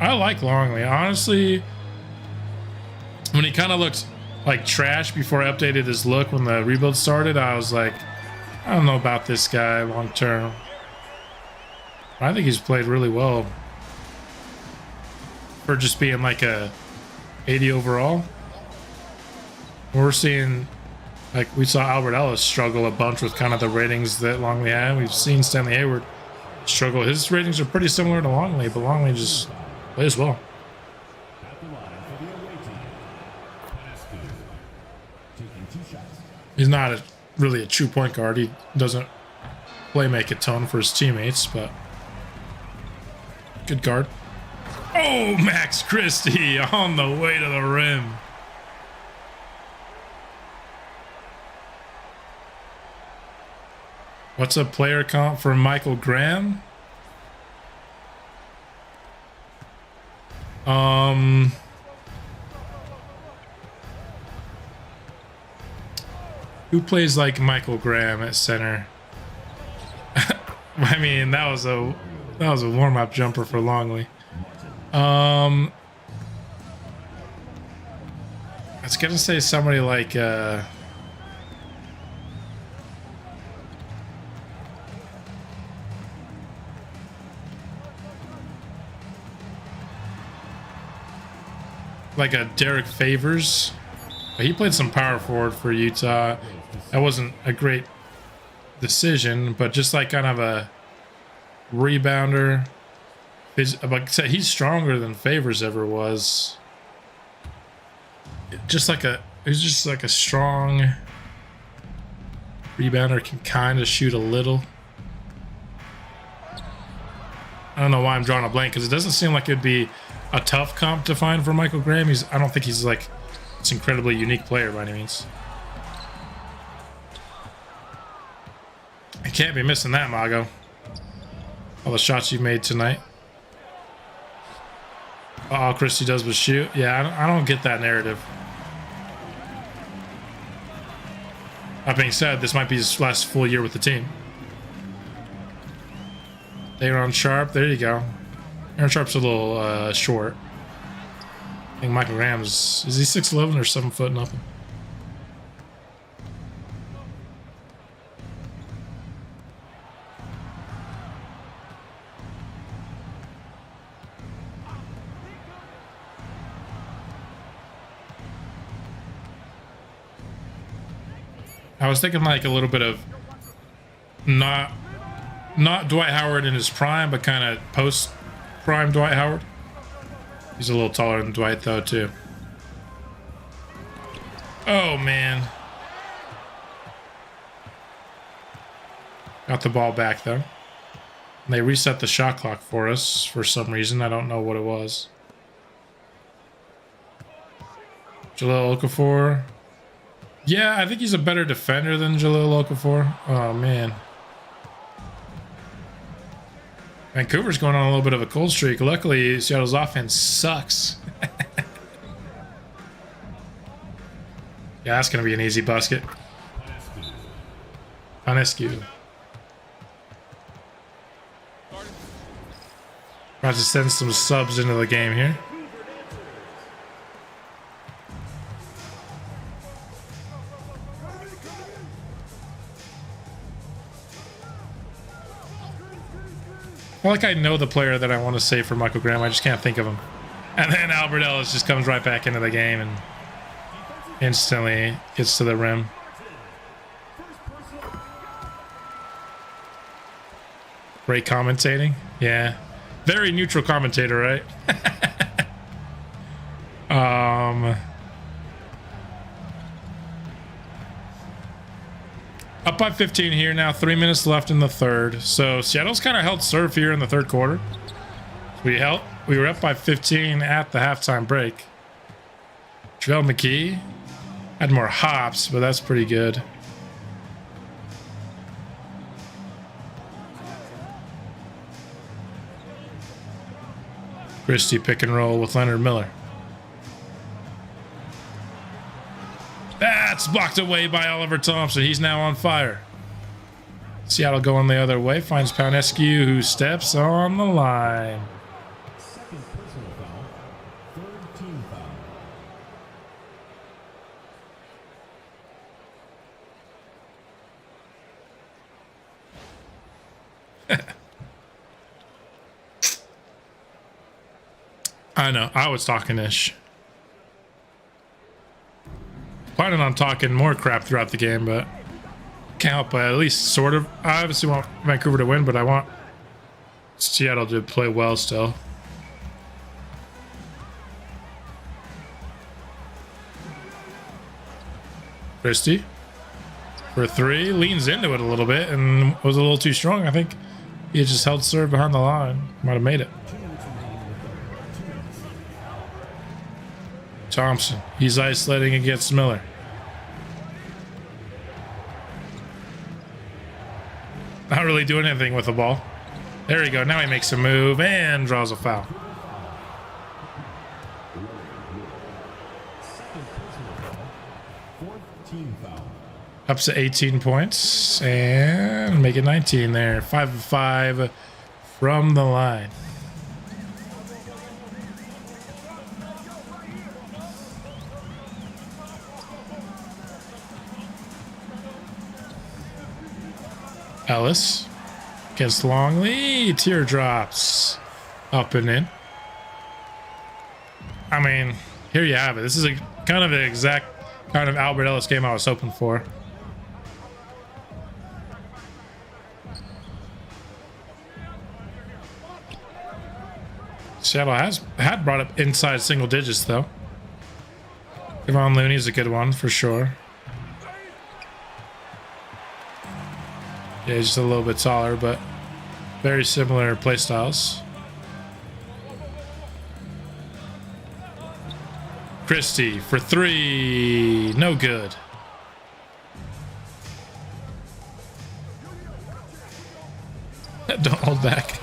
I like Longley. Honestly, when he kind of looked like trash before I updated his look when the rebuild started, I was like, I don't know about this guy long term. I think he's played really well for just being like a 80 overall. We're seeing, like, we saw Albert Ellis struggle a bunch with kind of the ratings that Longley had. We've seen Stanley Hayward struggle. His ratings are pretty similar to Longley, but Longley just plays well. He's not really a true point guard. He doesn't play make a ton for his teammates, but good guard. Oh, Max Christie on the way to the rim. What's a player comp for Michael Graham? Who plays like Michael Graham at center? I mean, that was a warm-up jumper for Longley. I was gonna say somebody like a Derek Favors. But he played some power forward for Utah. That wasn't a great decision, but just like kind of a rebounder. Like I said, he's stronger than Favors ever was. he's just like a strong rebounder, can kind of shoot a little. I don't know why I'm drawing a blank, because it doesn't seem like it'd be a tough comp to find for Michael Graham. I don't think he's like this incredibly unique player by any means. You can't be missing that, Mago. All the shots you've made tonight. All Christie does was shoot. Yeah, I don't get that narrative. That being said, this might be his last full year with the team. Aaron Sharp, there you go. Aaron Sharp's a little short. I think Michael Graham's, is he 6'11" or 7 foot nothing? I was thinking like a little bit of not Dwight Howard in his prime, but kind of post prime Dwight Howard. He's a little taller than Dwight though too. Oh man. Got the ball back though. And they reset the shot clock for us for some reason. I don't know what it was. Jahlil Okafor. Yeah, I think he's a better defender than Jahlil Okafor. Oh, man. Vancouver's going on a little bit of a cold streak. Luckily, Seattle's offense sucks. Yeah, that's going to be an easy basket. Panescu. About to send some subs into the game here. I feel like I know the player that I want to say for Michael Graham. I just can't think of him. And then Albert Ellis just comes right back into the game and instantly gets to the rim. Great commentating. Yeah. Very neutral commentator, right? Up by 15 here now, 3 minutes left in the third. So Seattle's kind of held serve here in the third quarter. We were up by 15 at the halftime break. JaVale McGee had more hops, but that's pretty good. Christie pick and roll with Leonard Miller. That's blocked away by Oliver Thompson. He's now on fire. Seattle going the other way. Finds Panescu, who steps on the line. Second personal foul. Third team foul. I know. I was talking ish. Planning on talking more crap throughout the game, but can't help but at least sort of. I obviously want Vancouver to win, but I want Seattle to play well still. Christie for three, leans into it a little bit and was a little too strong. I think he just held serve behind the line. Might have made it. Thompson, he's isolating against Miller. Not really doing anything with the ball. There you go. Now he makes a move and draws a foul. Up to 18 points and make it 19 there. 5 of 5 from the line. Ellis against Longley. Teardrops up and in. I mean, here you have it. This is a kind of the exact kind of Albert Ellis game I was hoping for. Seattle had brought up inside single digits though. Kevon Looney's a good one for sure. Yeah, he's just a little bit taller, but very similar play styles. Christie for 3. No good. Don't hold back.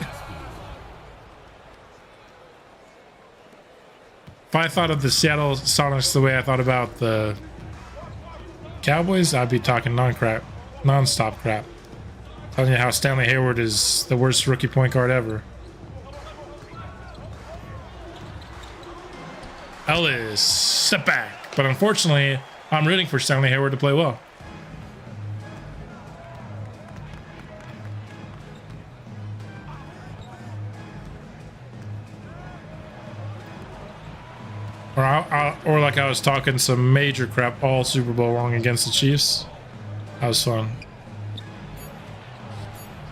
If I thought of the Seattle Sonics the way I thought about the Cowboys, I'd be talking non-stop crap. Telling you how Stanley Hayward is the worst rookie point guard ever. Ellis, step back. But unfortunately, I'm rooting for Stanley Hayward to play well. Or like I was talking some major crap all Super Bowl long against the Chiefs. That was fun.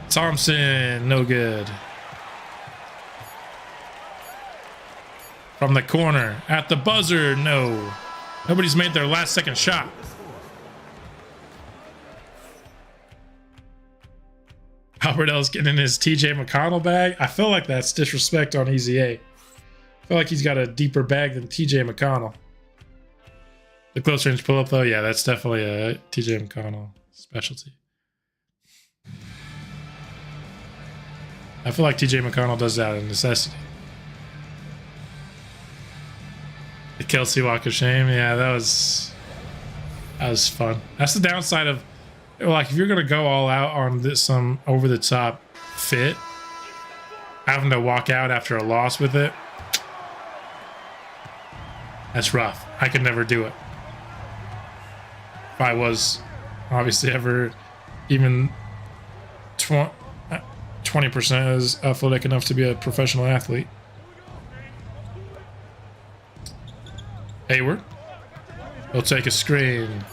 Thompson, no good. From the corner, at the buzzer, no. Nobody's made their last second shot. Albert Ellis getting his TJ McConnell bag. I feel like that's disrespect on Easy A. I feel like he's got a deeper bag than TJ McConnell. The close range pull up though, yeah, that's definitely a TJ McConnell specialty. I feel like TJ McConnell does that out of necessity. The Kelsey Walk of Shame, yeah, that was fun. That's the downside of, like, if you're gonna go all out on this some over the top fit, having to walk out after a loss with it, that's rough. I could never do it. If I was obviously ever even 20% as athletic enough to be a professional athlete. Hayward. He'll take a screen.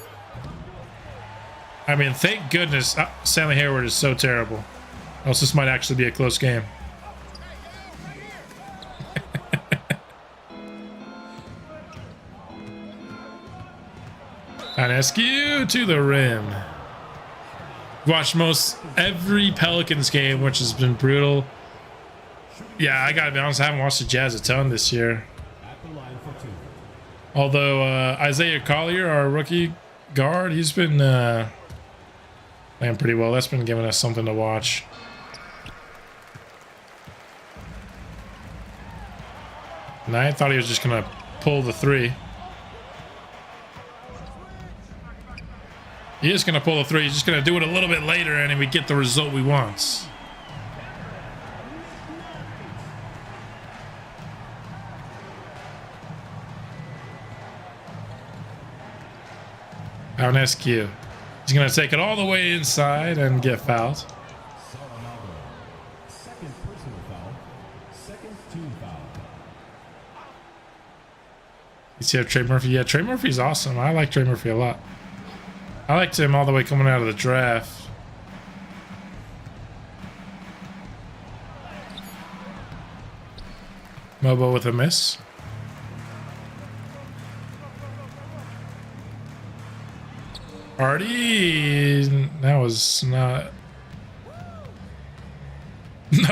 I mean, thank goodness Stanley Hayward is so terrible. Else this might actually be a close game. Ionescu to the rim. Watched most every Pelicans game, which has been brutal. Yeah, I gotta be honest, I haven't watched the Jazz a ton this year. Although Isaiah Collier, our rookie guard, he's been playing pretty well. That's been giving us something to watch. And I thought he was just gonna pull the 3. He is gonna pull the 3. He's just gonna do it a little bit later, and we get the result we want. Ionescu. He's going to take it all the way inside and get fouled. Second personal foul. Second team foul. You see how Trey Murphy? Yeah, Trey Murphy's awesome. I like Trey Murphy a lot. I liked him all the way coming out of the draft. Mobo with a miss. Hardy, that was not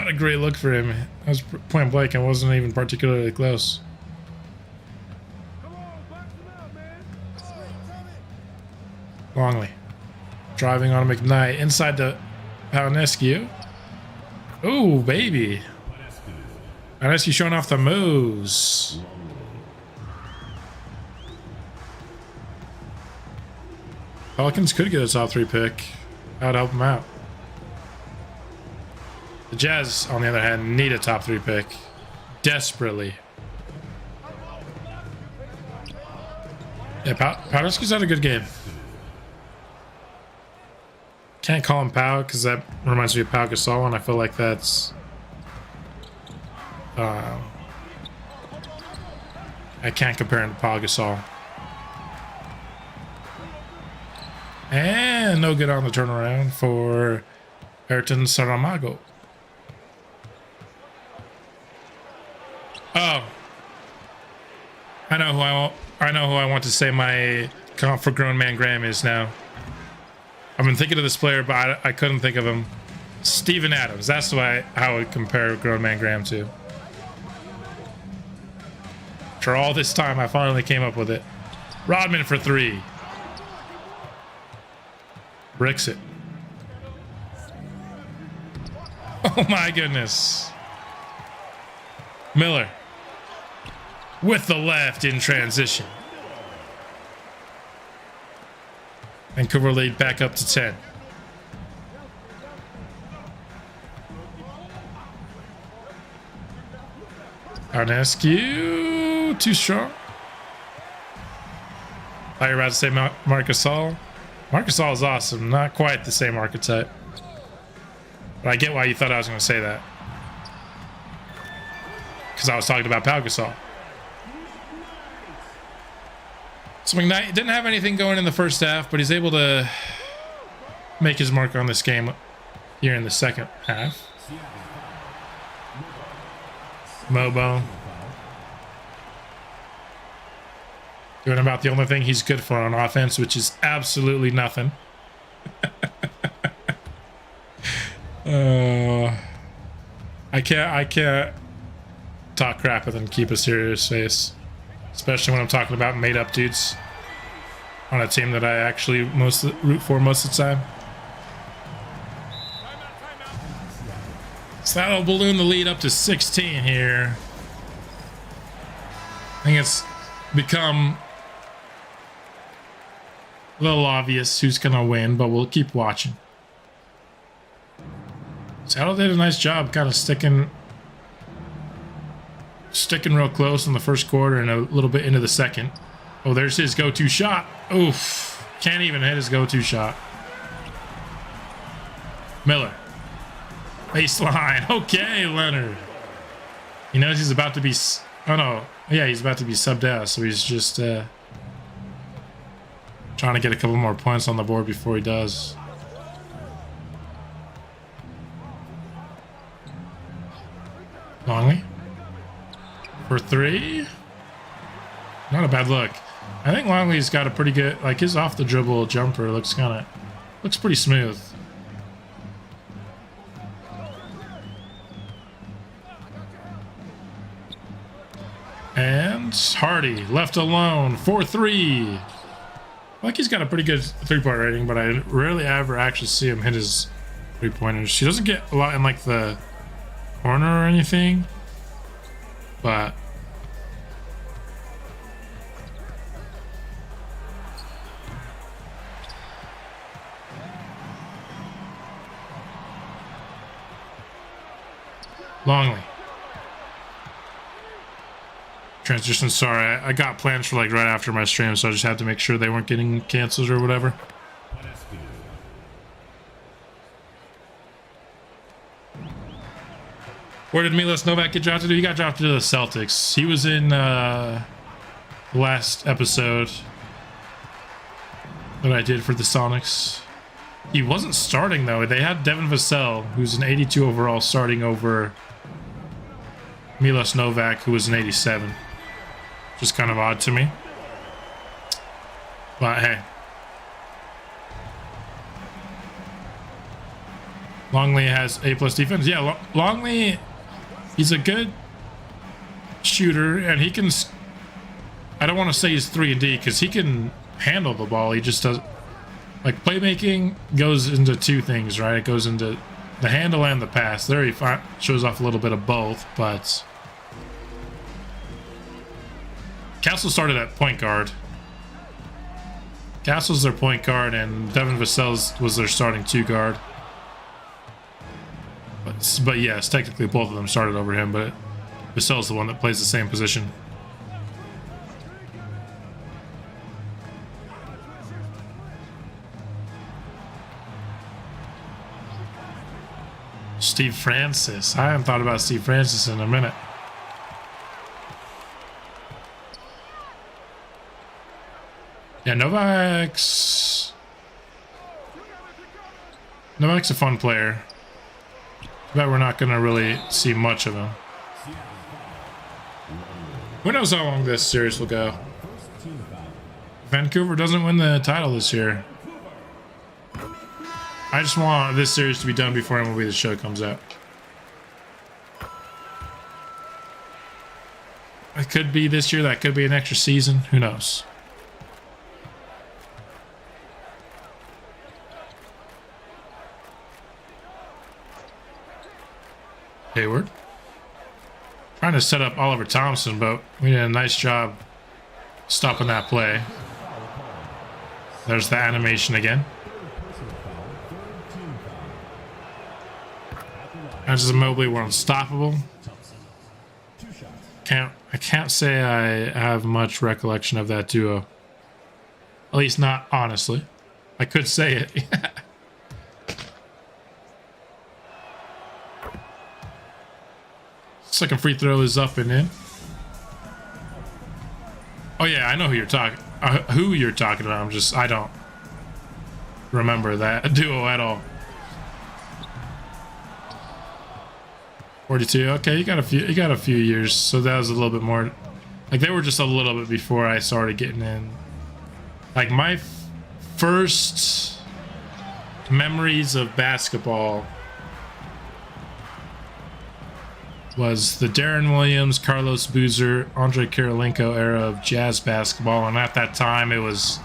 a great look for him. That was point blank and wasn't even particularly close. Longley driving on McKnight inside the Ionescu. Oh, baby. Ionescu showing off the moves. Pelicans could get a top 3 pick. That would help them out. The Jazz, on the other hand, need a top 3 pick. Desperately. Yeah, Ionescu's had a good game. Can't call him Pau because that reminds me of Pau Gasol, and I feel like that's... I can't compare him to Pau Gasol. And no good on the turnaround for Ayrton Saramago. Oh. I know who I know who I want to say my comp for Grown Man Graham is now. I've been thinking of this player, but I couldn't think of him. Steven Adams. That's why I would compare Grown Man Graham to. For all this time, I finally came up with it. Rodman for 3. Bricks it. Oh my goodness. Miller. With the left in transition. Vancouver lead back up to 10. Arnescu, too strong. Thought you were about to say Marcus Gasol. Marcus Gasol is awesome. Not quite the same archetype. But I get why you thought I was going to say that. Because I was talking about Pau Gasol. So McKnight didn't have anything going in the first half, but he's able to make his mark on this game here in the second half. Mobo. Doing about the only thing he's good for on offense, which is absolutely nothing. I can't talk crap and then keep a serious face. Especially when I'm talking about made-up dudes on a team that I actually root for most of the time. So that'll balloon the lead up to 16 here. I think it's become a little obvious who's going to win, but we'll keep watching. Seattle did a nice job kind of sticking real close in the first quarter and a little bit into the second. Oh, there's his go-to shot. Oof. Can't even hit his go-to shot. Miller. Baseline. Okay, Leonard. He knows he's about to be... Oh, no. Yeah, he's about to be subbed out, so he's just trying to get a couple more points on the board before he does. Longley. For 3. Not a bad look. I think Longley's got a pretty good, like his off the dribble jumper looks pretty smooth. And Hardy left alone for 3. Like he's got a pretty good 3-point rating, but I rarely ever actually see him hit his 3-pointers. She doesn't get a lot in like the corner or anything. But Longley. Transition, sorry, I got plans for like right after my stream, so I just had to make sure they weren't getting canceled or whatever. Where did Milos Novak get drafted to? He got drafted to the Celtics. He was in the last episode that I did for the Sonics. He wasn't starting though. They had Devin Vassell, who's an 82 overall, starting over Milos Novak, who was an 87. Just kind of odd to me. But hey. Longley has A+ defense. Yeah, Longley, he's a good shooter, and he can... I don't want to say he's 3-and-D, because he can handle the ball. He just does... Like, playmaking goes into 2 things, right? It goes into the handle and the pass. There he shows off a little bit of both, but... Castle started at point guard. Castle's their point guard, and Devin Vassell was their starting 2 guard. But yes, technically both of them started over him, but Vassell's the one that plays the same position. Steve Francis. I haven't thought about Steve Francis in a minute. Yeah, Novak's a fun player. Bet we're not going to really see much of him. Who knows how long this series will go? team foul. Vancouver doesn't win the title this year. I just want this series to be done before MLB The Show comes out. It could be this year. That could be an extra season. Who knows? Hayward. Trying to set up Oliver Thompson, but we did a nice job stopping that play. There's the animation again. As Mobley were unstoppable. I can't say I have much recollection of that duo. At least not honestly. I could say it. Second free throw is up and in. Oh yeah, I know who you're talking about. I don't remember that duo at all. 42. Okay, you got a few years, so that was a little bit more. Like they were just a little bit before I started getting in. Like my first memories of basketball was the Darren Williams, Carlos Boozer, Andre Kirilenko era of Jazz basketball, and at that time it was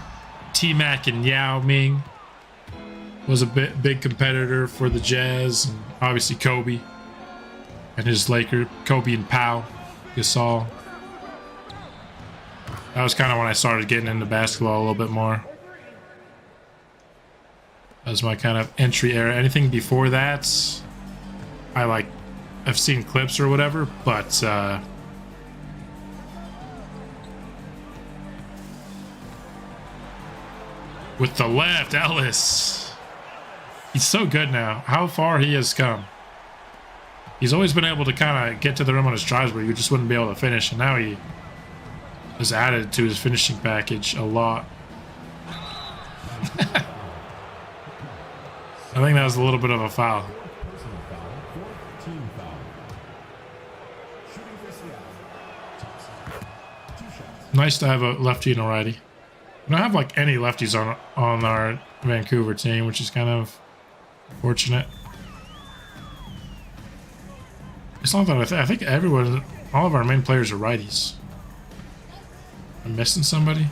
T-Mac and Yao Ming was a big competitor for the Jazz, and obviously Kobe and his Laker, Kobe and Pau Gasol. That was kind of when I started getting into basketball a little bit more. That was my kind of entry era. Anything before that, I've seen clips or whatever, but with the left, Ellis. He's so good now. How far he has come. He's always been able to kind of get to the rim on his drives where you just wouldn't be able to finish, and now he has added to his finishing package a lot. I think that was a little bit of a foul. Nice to have a lefty and a righty. We don't have like any lefties on our Vancouver team, which is kind of fortunate. It's not that I think all of our main players are righties. I'm missing somebody.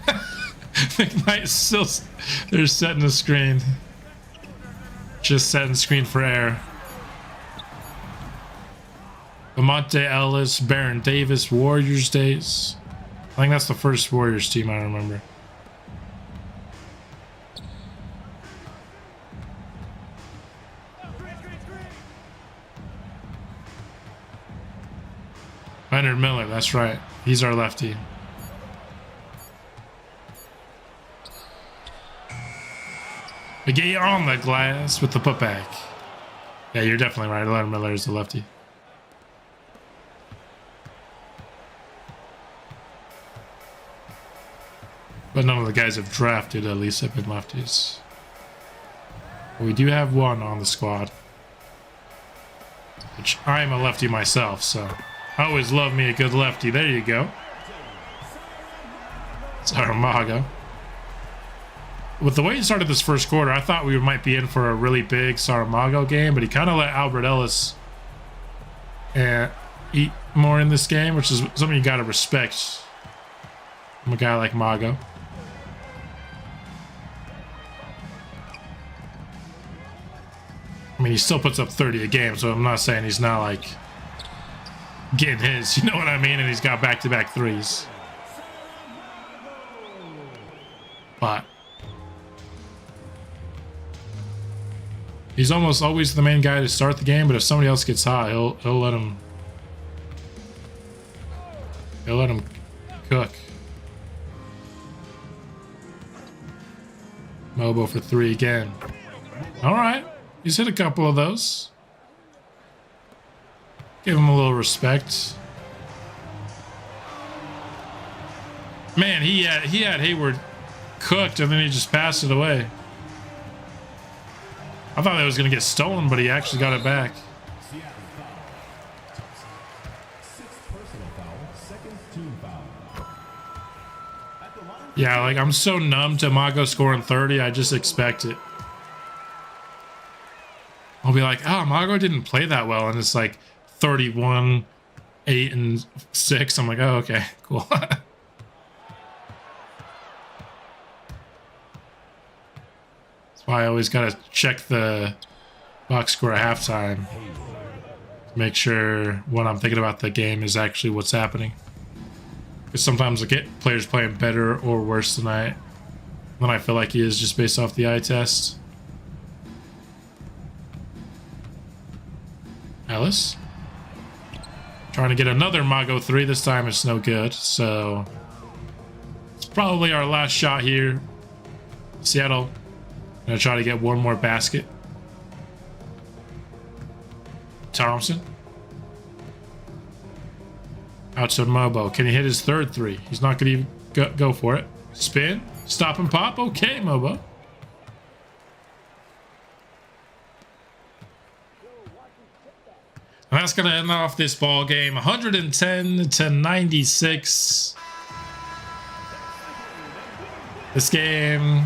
McKnight still, they're setting the screen. Just setting screen for air. Lamonte Ellis, Baron Davis, Warriors days. I think that's the first Warriors team I remember. Leonard Miller, that's right. He's our lefty. McGee on the glass with the putback. Yeah, you're definitely right. Leonard Miller is the lefty. But none of the guys have drafted at least have been lefties. But we do have one on the squad. Which I am a lefty myself, so I always love me a good lefty. There you go. Saramago. With the way he started this first quarter, I thought we might be in for a really big Saramago game, but he kind of let Albert Ellis eat more in this game, which is something you got to respect from a guy like Mago. I mean, he still puts up 30 a game, so I'm not saying he's not like getting his, you know what I mean? And he's got back-to-back threes. But he's almost always the main guy to start the game, but if somebody else gets hot, he'll let him cook. Mobo for three again. All right. He's hit a couple of those. Give him a little respect. Man, he had Hayward cooked and then he just passed it away. I thought that was going to get stolen, but he actually got it back. Yeah, like I'm so numb to Mago scoring 30, I just expect it. I'll be like, oh, Mago didn't play that well, and it's like 31, 8, and 6. I'm like, oh, okay, cool. That's why I always gotta check the box score at halftime. Make sure what I'm thinking about the game is actually what's happening. Because sometimes I get players playing better or worse than I feel like he is just based off the eye test. Ellis. Trying to get another Mago 3. This time it's no good. So it's probably our last shot here. Seattle gonna try to get one more basket. Thompson. Out to Mobo. Can he hit his third 3? He's not going to go for it. Spin. Stop and pop. Okay, Mobo. And that's going to end off this ball game. 110-96. This game...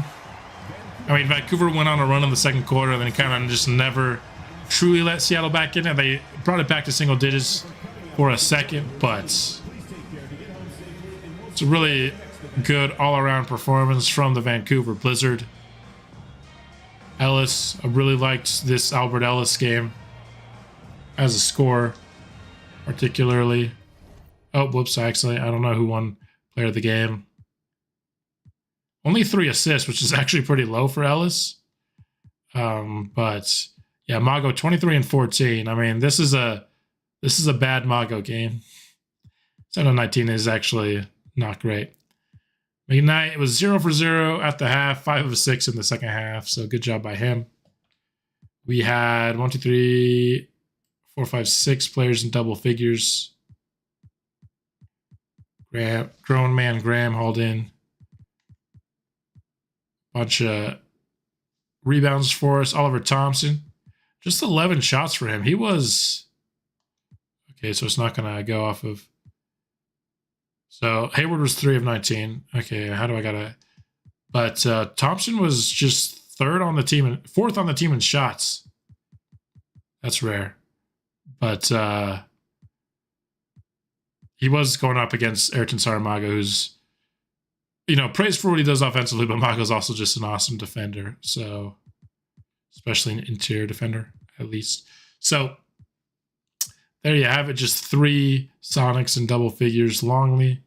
I mean, Vancouver went on a run in the second quarter, and then kind of just never truly let Seattle back in. And they brought it back to single digits for a second, but it's a really good all-around performance from the Vancouver Blizzard. Ellis, I really liked this Albert Ellis game as a scorer, particularly. Oh, whoops, I don't know who won player of the game. Only 3 assists, which is actually pretty low for Ellis. But yeah, Mago 23 and 14. I mean, this is a bad Mago game. 7-19 is actually not great. McKnight, it was 0 for 0 at the half, 5 of 6 in the second half. So good job by him. We had 1, 2, 3, 4, 5, 6 players in double figures. Grown man Graham hauled in. Bunch of rebounds for us. Oliver Thompson, just 11 shots for him. He was... Okay, so it's not going to go off of... So Hayward was 3 of 19. Okay, how do I got to... But Thompson was just 4th on the team in shots. That's rare. But he was going up against Ayrton Saramago, who's, praised for what he does offensively, but Mago's also just an awesome defender. So, especially an interior defender, at least. So, there you have it. Just 3 Sonics in double figures. Longley,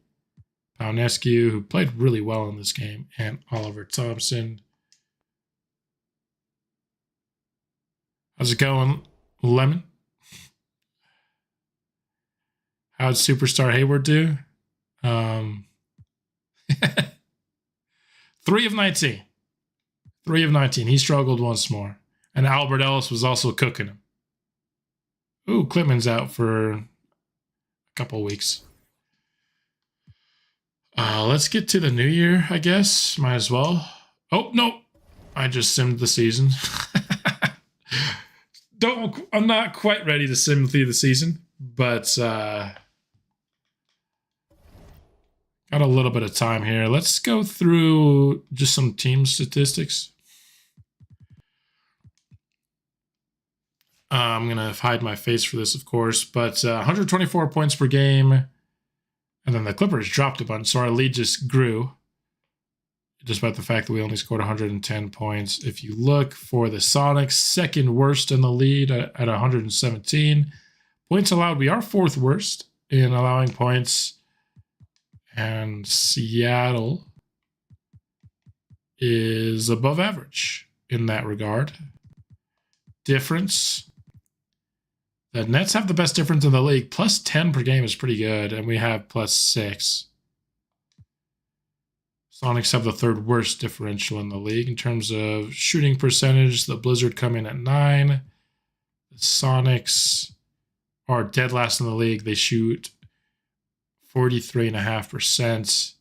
Paunescu, who played really well in this game, and Oliver Thompson. How's it going, Lemon? How'd Superstar Hayward do? 3 of 19. 3 of 19. He struggled once more. And Albert Ellis was also cooking him. Ooh, Klitman's out for a couple weeks. Let's get to the new year, I guess. Might as well. Oh, no. I just simmed the season. I'm not quite ready to sim through the season, but got a little bit of time here. Let's go through just some team statistics. I'm going to hide my face for this, of course, but 124 points per game. And then the Clippers dropped a bunch, so our lead just grew, despite the fact that we only scored 110 points. If you look for the Sonics, second worst in the lead at 117. Points allowed, we are 4th worst in allowing points. And Seattle is above average in that regard. Difference. The Nets have the best difference in the league. Plus 10 per game is pretty good, and we have plus 6. Sonics have the 3rd worst differential in the league in terms of shooting percentage. The Blizzard come in at 9. The Sonics are dead last in the league. They shoot 43.5%.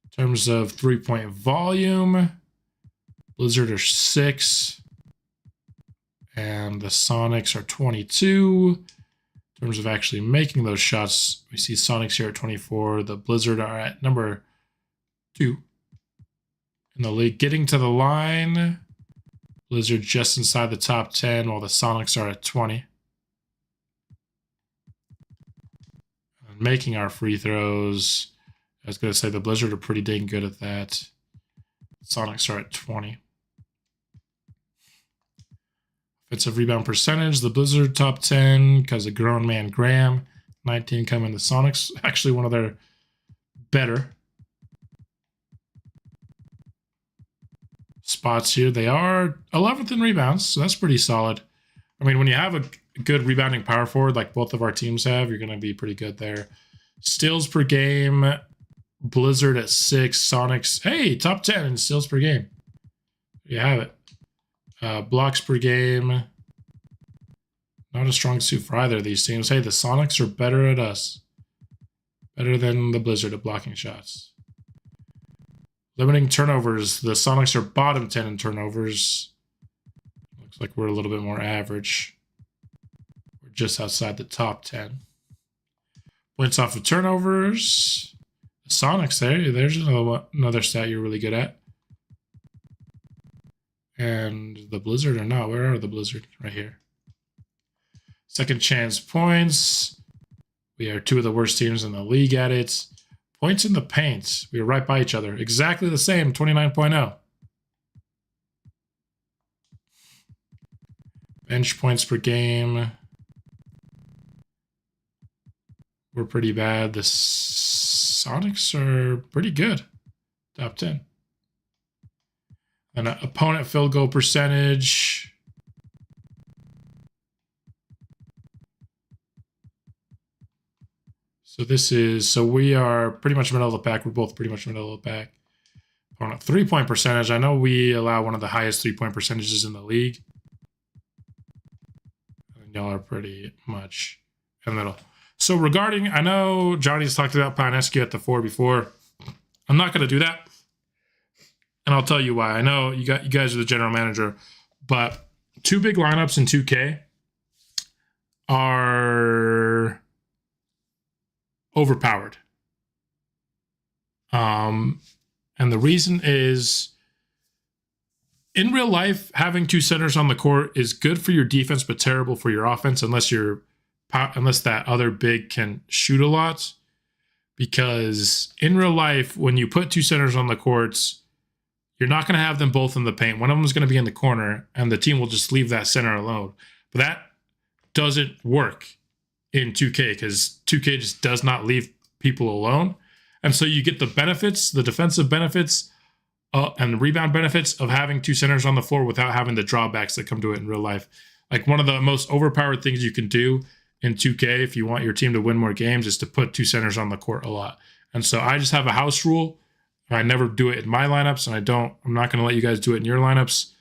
In terms of 3-point volume, Blizzard are 6. And the Sonics are 22. In terms of actually making those shots, we see Sonics here at 24. The Blizzard are at number 2 in the league. Getting to the line, Blizzard just inside the top 10, while the Sonics are at 20. And making our free throws, I was going to say the Blizzard are pretty dang good at that. Sonics are at 20. Offensive rebound percentage, the Blizzard top 10 because of grown man Graham. 19 coming the Sonics. Actually, one of their better spots here. They are 11th in rebounds, so that's pretty solid. I mean, when you have a good rebounding power forward like both of our teams have, you're going to be pretty good there. Steals per game, Blizzard at 6, Sonics, hey, top 10 in steals per game. There you have it. Blocks per game, not a strong suit for either of these teams. Hey, the Sonics are better at us. Better than the Blizzard at blocking shots. Limiting turnovers, the Sonics are bottom 10 in turnovers. Looks like we're a little bit more average. We're just outside the top 10. Points off of turnovers. The Sonics there's another stat you're really good at. And the Blizzard are not. Where are the Blizzard? Right here. Second chance points. We are 2 of the worst teams in the league at it. Points in the paint. We are right by each other. Exactly the same, 29.0. Bench points per game. We're pretty bad. The Sonics are pretty good. Top 10. And opponent field goal percentage. So we are pretty much middle of the pack. We're both pretty much middle of the pack. Opponent 3-point percentage. I know we allow one of the highest 3-point percentages in the league. And y'all are pretty much in the middle. So regarding, I know Johnny's talked about Panescu at the 4 before. I'm not going to do that. And I'll tell you why. I know you guys are the general manager, but 2 big lineups in 2K are overpowered. And the reason is, in real life, having 2 centers on the court is good for your defense, but terrible for your offense unless that other big can shoot a lot. Because in real life, when you put 2 centers on the courts, you're not going to have them both in the paint. One of them is going to be in the corner, and the team will just leave that center alone. But that doesn't work in 2K because 2K just does not leave people alone. And so you get the benefits, the defensive benefits, and the rebound benefits of having 2 centers on the floor without having the drawbacks that come to it in real life. Like, one of the most overpowered things you can do in 2K if you want your team to win more games is to put 2 centers on the court a lot. And so I just have a house rule. I never do it in my lineups, and I'm not going to let you guys do it in your lineups.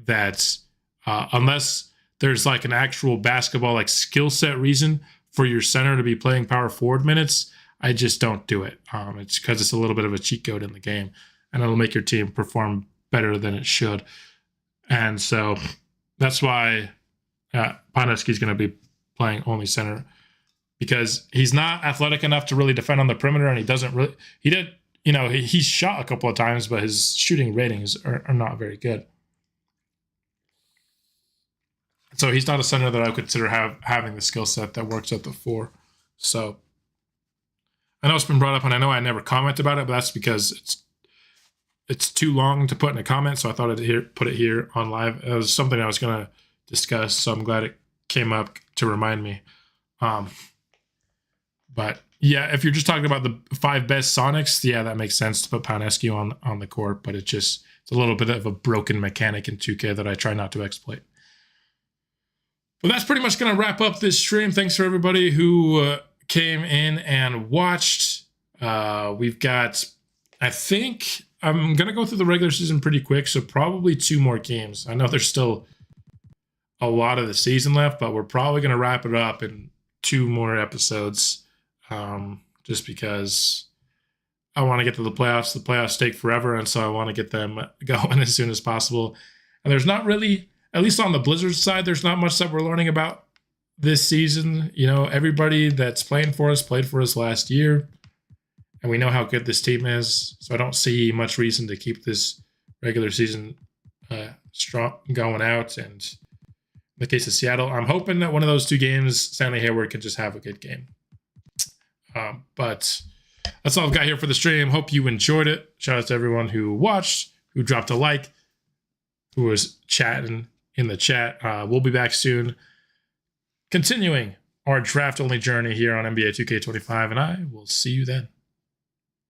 That unless there's like an actual basketball like skill set reason for your center to be playing power forward minutes, I just don't do it. It's because it's a little bit of a cheat code in the game, and it'll make your team perform better than it should. And so that's why Panescu is going to be playing only center, because he's not athletic enough to really defend on the perimeter, and he's shot a couple of times, but his shooting ratings are not very good. So he's not a center that I would consider having the skill set that works at the 4. So I know it's been brought up, and I know I never comment about it, but that's because it's too long to put in a comment, so I thought I'd put it here on live. It was something I was going to discuss, so I'm glad it came up to remind me. But yeah, if you're just talking about the 5 best Sonics, yeah, that makes sense to put Panescu on the court, but it's a little bit of a broken mechanic in 2K that I try not to exploit. But that's pretty much going to wrap up this stream. Thanks for everybody who came in and watched. We've got, I think, I'm going to go through the regular season pretty quick, so probably 2 more games. I know there's still a lot of the season left, but we're probably going to wrap it up in 2 more episodes. Just because I want to get to the playoffs. The playoffs take forever, and so I want to get them going as soon as possible. And there's not really, at least on the Blizzard side, there's not much that we're learning about this season. You know, everybody that's playing for us played for us last year, and we know how good this team is. So I don't see much reason to keep this regular season strong going out. And in the case of Seattle, I'm hoping that one of those two games, Stanley Hayward can just have a good game. But that's all I've got here for the stream. Hope you enjoyed it. Shout out to everyone who watched, who dropped a like, who was chatting in the chat. We'll be back soon, continuing our draft-only journey here on NBA 2K25, and I will see you then.